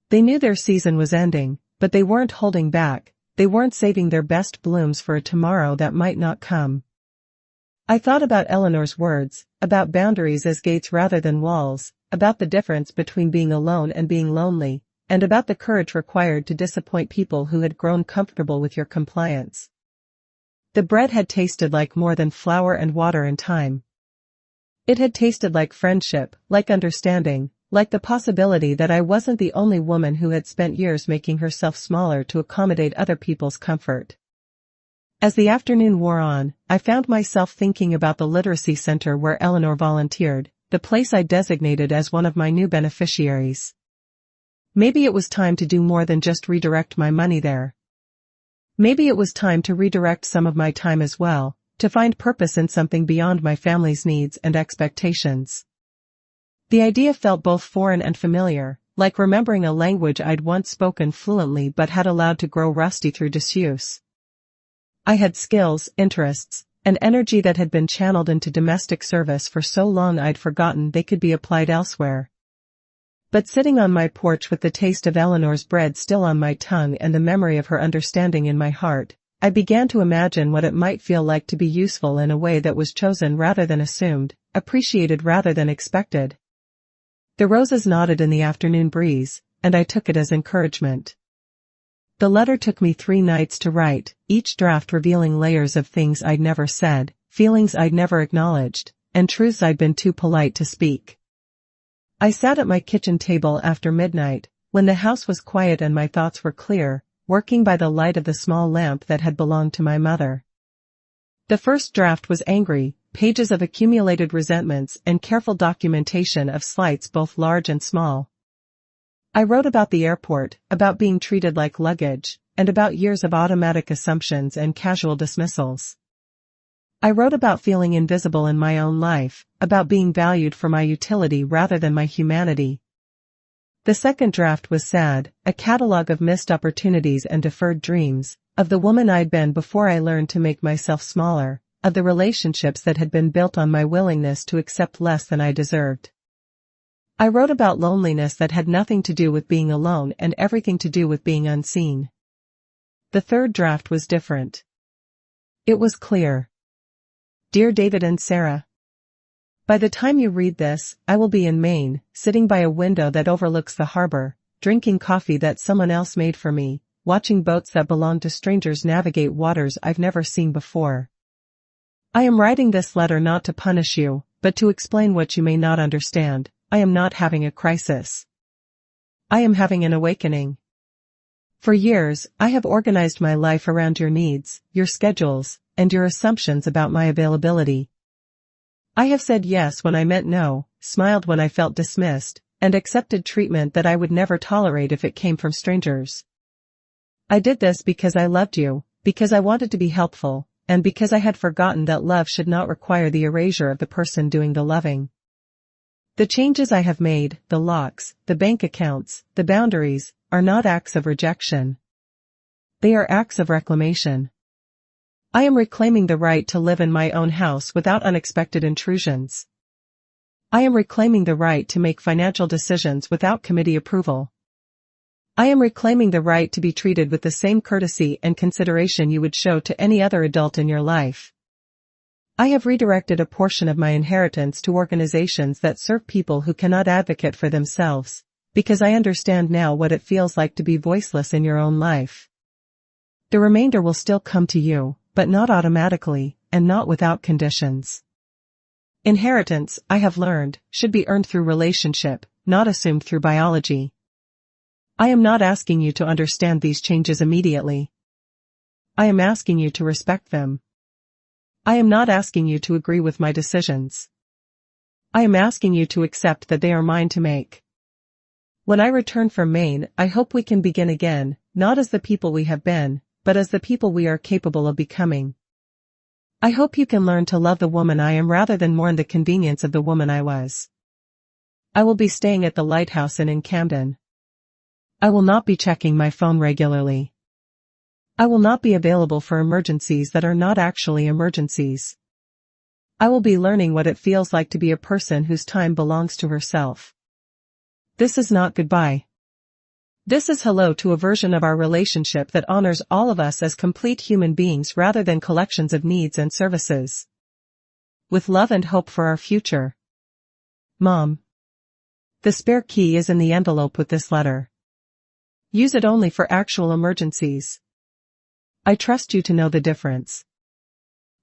They knew their season was ending, but they weren't holding back, they weren't saving their best blooms for a tomorrow that might not come. I thought about Eleanor's words, about boundaries as gates rather than walls, about the difference between being alone and being lonely, and about the courage required to disappoint people who had grown comfortable with your compliance. The bread had tasted like more than flour and water in time. It had tasted like friendship, like understanding, like the possibility that I wasn't the only woman who had spent years making herself smaller to accommodate other people's comfort. As the afternoon wore on, I found myself thinking about the literacy center where Eleanor volunteered, the place I designated as one of my new beneficiaries. Maybe it was time to do more than just redirect my money there. Maybe it was time to redirect some of my time as well, to find purpose in something beyond my family's needs and expectations. The idea felt both foreign and familiar, like remembering a language I'd once spoken fluently but had allowed to grow rusty through disuse. I had skills, interests, and energy that had been channeled into domestic service for so long I'd forgotten they could be applied elsewhere. But sitting on my porch with the taste of Eleanor's bread still on my tongue and the memory of her understanding in my heart, I began to imagine what it might feel like to be useful in a way that was chosen rather than assumed, appreciated rather than expected. The roses nodded in the afternoon breeze, and I took it as encouragement. The letter took me 3 nights to write, each draft revealing layers of things I'd never said, feelings I'd never acknowledged, and truths I'd been too polite to speak. I sat at my kitchen table after midnight, when the house was quiet and my thoughts were clear, working by the light of the small lamp that had belonged to my mother. The first draft was angry, pages of accumulated resentments and careful documentation of slights both large and small. I wrote about the airport, about being treated like luggage, and about years of automatic assumptions and casual dismissals. I wrote about feeling invisible in my own life, about being valued for my utility rather than my humanity. The second draft was sad, a catalogue of missed opportunities and deferred dreams, of the woman I'd been before I learned to make myself smaller, of the relationships that had been built on my willingness to accept less than I deserved. I wrote about loneliness that had nothing to do with being alone and everything to do with being unseen. The third draft was different. It was clear. Dear David and Sarah, by the time you read this, I will be in Maine, sitting by a window that overlooks the harbor, drinking coffee that someone else made for me, watching boats that belong to strangers navigate waters I've never seen before. I am writing this letter not to punish you, but to explain what you may not understand. I am not having a crisis. I am having an awakening. For years, I have organized my life around your needs, your schedules, and your assumptions about my availability. I have said yes when I meant no, smiled when I felt dismissed, and accepted treatment that I would never tolerate if it came from strangers. I did this because I loved you, because I wanted to be helpful, and because I had forgotten that love should not require the erasure of the person doing the loving. The changes I have made, the locks, the bank accounts, the boundaries, are not acts of rejection. They are acts of reclamation. I am reclaiming the right to live in my own house without unexpected intrusions. I am reclaiming the right to make financial decisions without committee approval. I am reclaiming the right to be treated with the same courtesy and consideration you would show to any other adult in your life. I have redirected a portion of my inheritance to organizations that serve people who cannot advocate for themselves, because I understand now what it feels like to be voiceless in your own life. The remainder will still come to you, but not automatically, and not without conditions. Inheritance, I have learned, should be earned through relationship, not assumed through biology. I am not asking you to understand these changes immediately. I am asking you to respect them. I am not asking you to agree with my decisions. I am asking you to accept that they are mine to make. When I return from Maine, I hope we can begin again, not as the people we have been, but as the people we are capable of becoming. I hope you can learn to love the woman I am rather than mourn the convenience of the woman I was. I will be staying at the Lighthouse Inn in Camden. I will not be checking my phone regularly. I will not be available for emergencies that are not actually emergencies. I will be learning what it feels like to be a person whose time belongs to herself. This is not goodbye. This is hello to a version of our relationship that honors all of us as complete human beings rather than collections of needs and services. With love and hope for our future. Mom. The spare key is in the envelope with this letter. Use it only for actual emergencies. I trust you to know the difference.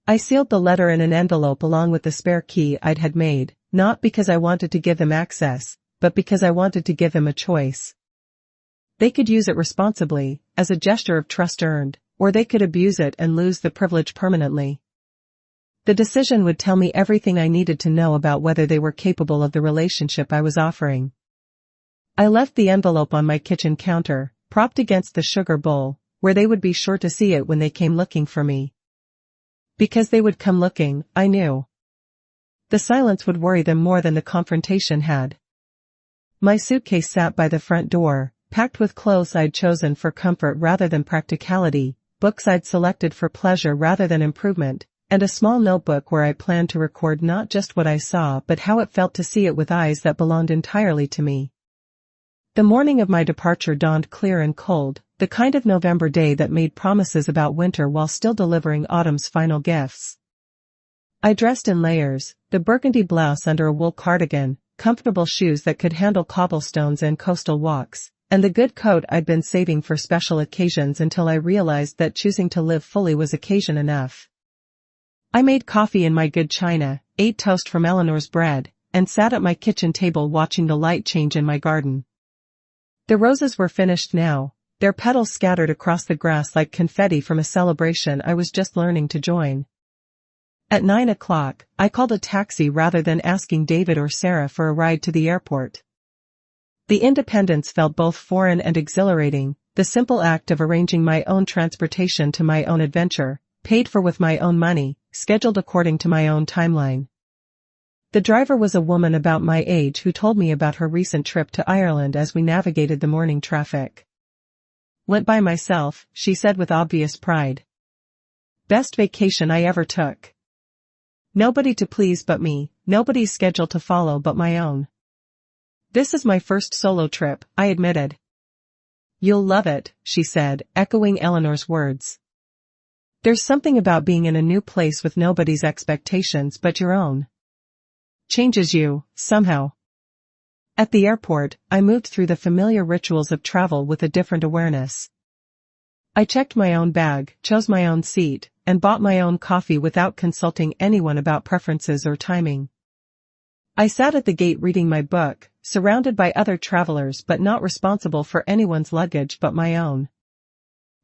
I sealed the letter in an envelope along with the spare key I'd had made, not because I wanted to give them access, but because I wanted to give him a choice. They could use it responsibly, as a gesture of trust earned, or they could abuse it and lose the privilege permanently. The decision would tell me everything I needed to know about whether they were capable of the relationship I was offering. I left the envelope on my kitchen counter, propped against the sugar bowl, where they would be sure to see it when they came looking for me. Because they would come looking, I knew. The silence would worry them more than the confrontation had. My suitcase sat by the front door, packed with clothes I'd chosen for comfort rather than practicality, books I'd selected for pleasure rather than improvement, and a small notebook where I planned to record not just what I saw but how it felt to see it with eyes that belonged entirely to me. The morning of my departure dawned clear and cold, the kind of November day that made promises about winter while still delivering autumn's final gifts. I dressed in layers, the burgundy blouse under a wool cardigan, comfortable shoes that could handle cobblestones and coastal walks, and the good coat I'd been saving for special occasions until I realized that choosing to live fully was occasion enough. I made coffee in my good china, ate toast from Eleanor's bread, and sat at my kitchen table watching the light change in my garden. The roses were finished now, their petals scattered across the grass like confetti from a celebration I was just learning to join. At 9 o'clock, I called a taxi rather than asking David or Sarah for a ride to the airport. The independence felt both foreign and exhilarating, the simple act of arranging my own transportation to my own adventure, paid for with my own money, scheduled according to my own timeline. The driver was a woman about my age who told me about her recent trip to Ireland as we navigated the morning traffic. Went by myself, she said with obvious pride. Best vacation I ever took. Nobody to please but me, nobody's schedule to follow but my own. This is my first solo trip, I admitted. You'll love it, she said, echoing Eleanor's words. There's something about being in a new place with nobody's expectations but your own. Changes you, somehow. At the airport, I moved through the familiar rituals of travel with a different awareness. I checked my own bag, chose my own seat, and bought my own coffee without consulting anyone about preferences or timing. I sat at the gate reading my book, surrounded by other travelers but not responsible for anyone's luggage but my own.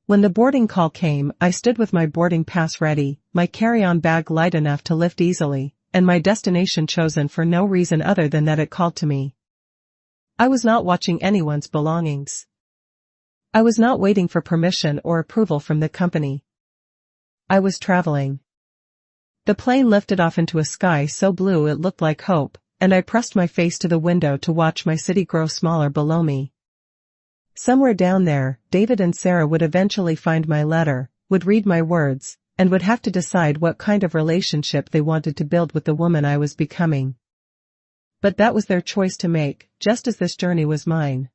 When the boarding call came, I stood with my boarding pass ready, my carry-on bag light enough to lift easily, and my destination chosen for no reason other than that it called to me. I was not watching anyone's belongings. I was not waiting for permission or approval from the company. I was traveling. The plane lifted off into a sky so blue it looked like hope, and I pressed my face to the window to watch my city grow smaller below me. Somewhere down there, David and Sarah would eventually find my letter, would read my words, and would have to decide what kind of relationship they wanted to build with the woman I was becoming. But that was their choice to make, just as this journey was mine.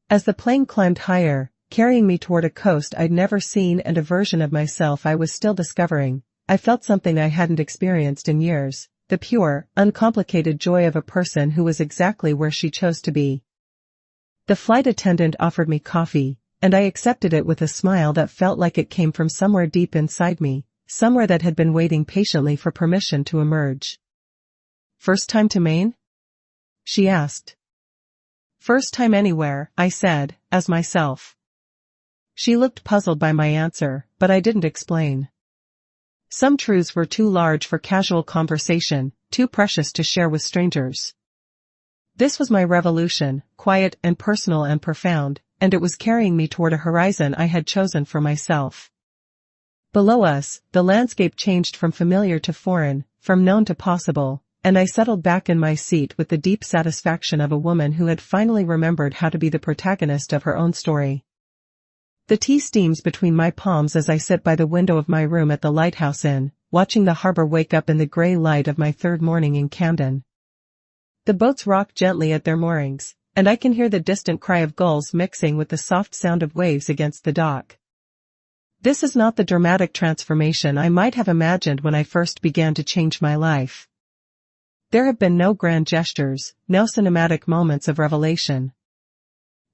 As the plane climbed higher, carrying me toward a coast I'd never seen and a version of myself I was still discovering, I felt something I hadn't experienced in years, the pure, uncomplicated joy of a person who was exactly where she chose to be. The flight attendant offered me coffee, and I accepted it with a smile that felt like it came from somewhere deep inside me, somewhere that had been waiting patiently for permission to emerge. First time to Maine? She asked. First time anywhere, I said, as myself. She looked puzzled by my answer, but I didn't explain. Some truths were too large for casual conversation, too precious to share with strangers. This was my revolution, quiet and personal and profound, and it was carrying me toward a horizon I had chosen for myself. Below us, the landscape changed from familiar to foreign, from known to possible, and I settled back in my seat with the deep satisfaction of a woman who had finally remembered how to be the protagonist of her own story. The tea steams between my palms as I sit by the window of my room at the Lighthouse Inn, watching the harbor wake up in the gray light of my third morning in Camden. The boats rock gently at their moorings, and I can hear the distant cry of gulls mixing with the soft sound of waves against the dock. This is not the dramatic transformation I might have imagined when I first began to change my life. There have been no grand gestures, no cinematic moments of revelation.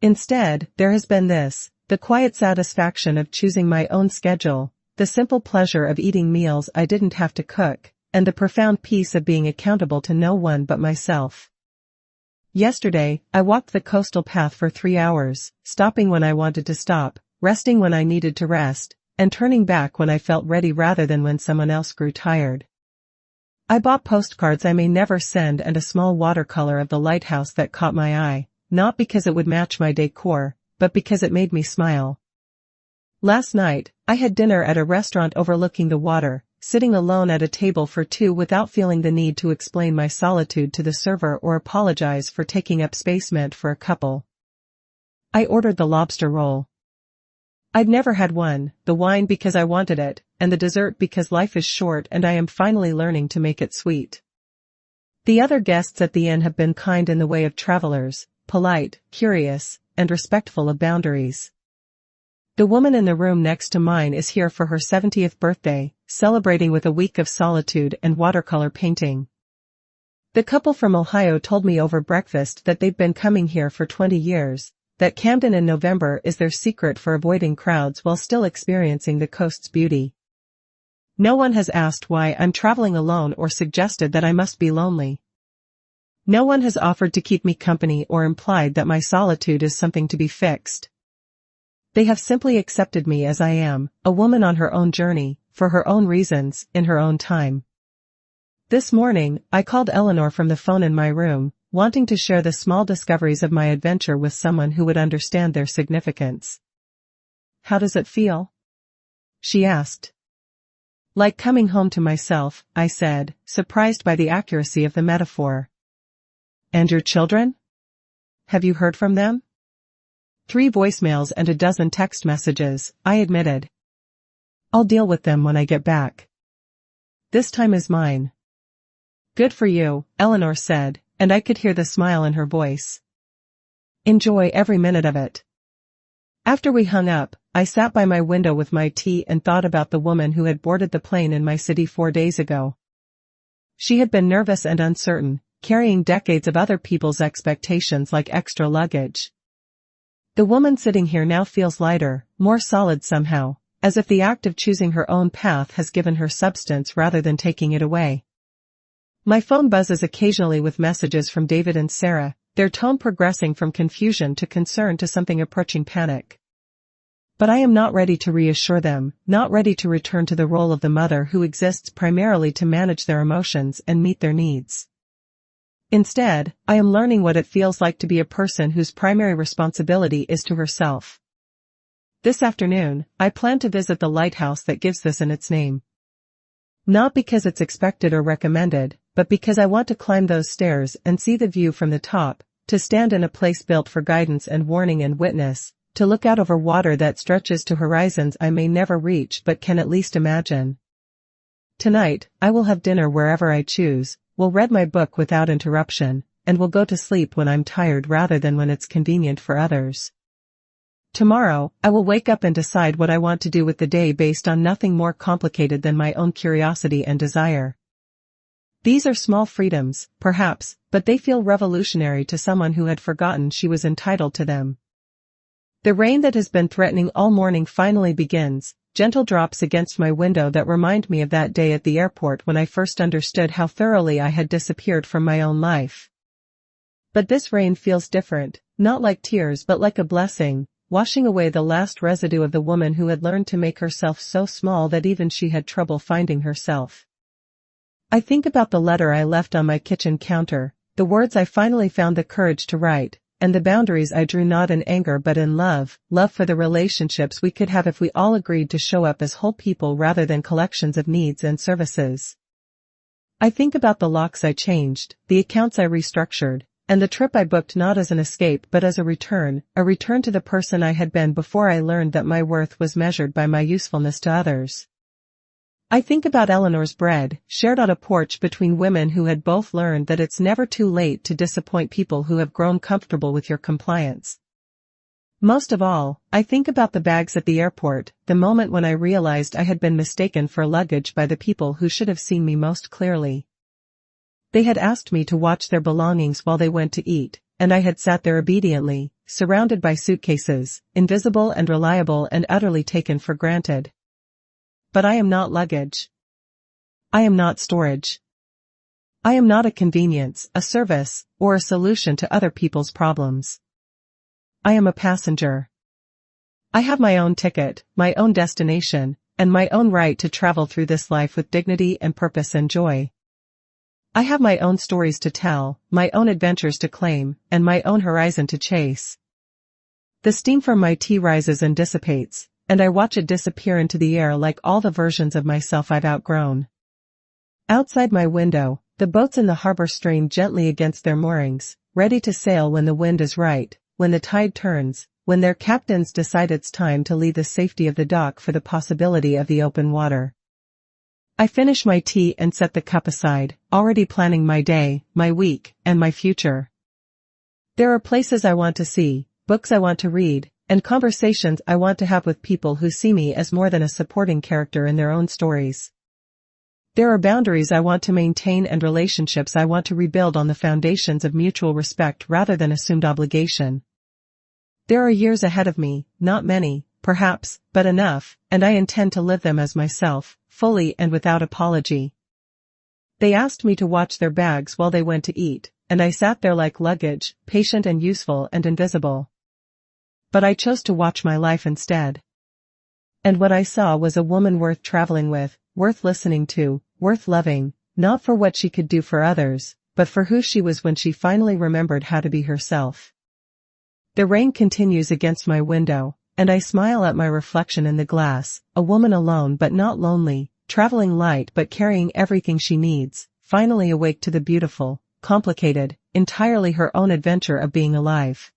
Instead, there has been this, the quiet satisfaction of choosing my own schedule, the simple pleasure of eating meals I didn't have to cook, and the profound peace of being accountable to no one but myself. Yesterday, I walked the coastal path for 3 hours, stopping when I wanted to stop, resting when I needed to rest, and turning back when I felt ready rather than when someone else grew tired. I bought postcards I may never send and a small watercolor of the lighthouse that caught my eye, not because it would match my decor, but because it made me smile. Last night, I had dinner at a restaurant overlooking the water, sitting alone at a table for two without feeling the need to explain my solitude to the server or apologize for taking up space meant for a couple. I ordered the lobster roll. I'd never had one, the wine because I wanted it, and the dessert because life is short and I am finally learning to make it sweet. The other guests at the inn have been kind in the way of travelers, polite, curious, and respectful of boundaries. The woman in the room next to mine is here for her 70th birthday, celebrating with a week of solitude and watercolor painting. The couple from Ohio told me over breakfast that they've been coming here for 20 years, that Camden in November is their secret for avoiding crowds while still experiencing the coast's beauty. No one has asked why I'm traveling alone or suggested that I must be lonely. No one has offered to keep me company or implied that my solitude is something to be fixed. They have simply accepted me as I am, a woman on her own journey, for her own reasons, in her own time. This morning, I called Eleanor from the phone in my room, wanting to share the small discoveries of my adventure with someone who would understand their significance. "How does it feel?" she asked. "Like coming home to myself," I said, surprised by the accuracy of the metaphor. "And your children? Have you heard from them?" 3 voicemails and a dozen text messages, I admitted. "I'll deal with them when I get back. This time is mine." "Good for you," Eleanor said, and I could hear the smile in her voice. "Enjoy every minute of it." After we hung up, I sat by my window with my tea and thought about the woman who had boarded the plane in my city 4 days ago. She had been nervous and uncertain, carrying decades of other people's expectations like extra luggage. The woman sitting here now feels lighter, more solid somehow, as if the act of choosing her own path has given her substance rather than taking it away. My phone buzzes occasionally with messages from David and Sarah, their tone progressing from confusion to concern to something approaching panic. But I am not ready to reassure them, not ready to return to the role of the mother who exists primarily to manage their emotions and meet their needs. Instead, I am learning what it feels like to be a person whose primary responsibility is to herself. This afternoon, I plan to visit the lighthouse that gives this in its name. Not because it's expected or recommended, but because I want to climb those stairs and see the view from the top, to stand in a place built for guidance and warning and witness, to look out over water that stretches to horizons I may never reach but can at least imagine. Tonight, I will have dinner wherever I choose, will read my book without interruption, and will go to sleep when I'm tired rather than when it's convenient for others. Tomorrow, I will wake up and decide what I want to do with the day based on nothing more complicated than my own curiosity and desire. These are small freedoms, perhaps, but they feel revolutionary to someone who had forgotten she was entitled to them. The rain that has been threatening all morning finally begins, gentle drops against my window that remind me of that day at the airport when I first understood how thoroughly I had disappeared from my own life. But this rain feels different, not like tears but like a blessing, washing away the last residue of the woman who had learned to make herself so small that even she had trouble finding herself. I think about the letter I left on my kitchen counter, the words I finally found the courage to write, and the boundaries I drew not in anger but in love for the relationships we could have if we all agreed to show up as whole people rather than collections of needs and services. I think about the locks I changed, the accounts I restructured, and the trip I booked not as an escape but as a return to the person I had been before I learned that my worth was measured by my usefulness to others. I think about Eleanor's bread, shared on a porch between women who had both learned that it's never too late to disappoint people who have grown comfortable with your compliance. Most of all, I think about the bags at the airport, the moment when I realized I had been mistaken for luggage by the people who should have seen me most clearly. They had asked me to watch their belongings while they went to eat, and I had sat there obediently, surrounded by suitcases, invisible and reliable and utterly taken for granted. But I am not luggage. I am not storage. I am not a convenience, a service, or a solution to other people's problems. I am a passenger. I have my own ticket, my own destination, and my own right to travel through this life with dignity and purpose and joy. I have my own stories to tell, my own adventures to claim, and my own horizon to chase. The steam from my tea rises and dissipates, and I watch it disappear into the air like all the versions of myself I've outgrown. Outside my window, the boats in the harbor strain gently against their moorings, ready to sail when the wind is right, when the tide turns, when their captains decide it's time to leave the safety of the dock for the possibility of the open water. I finish my tea and set the cup aside, already planning my day, my week, and my future. There are places I want to see, books I want to read, and conversations I want to have with people who see me as more than a supporting character in their own stories. There are boundaries I want to maintain and relationships I want to rebuild on the foundations of mutual respect rather than assumed obligation. There are years ahead of me, not many, perhaps, but enough, and I intend to live them as myself, fully and without apology. They asked me to watch their bags while they went to eat, and I sat there like luggage, patient and useful and invisible. But I chose to watch my life instead. And what I saw was a woman worth traveling with, worth listening to, worth loving, not for what she could do for others, but for who she was when she finally remembered how to be herself. The rain continues against my window, and I smile at my reflection in the glass, a woman alone but not lonely, traveling light but carrying everything she needs, finally awake to the beautiful, complicated, entirely her own adventure of being alive.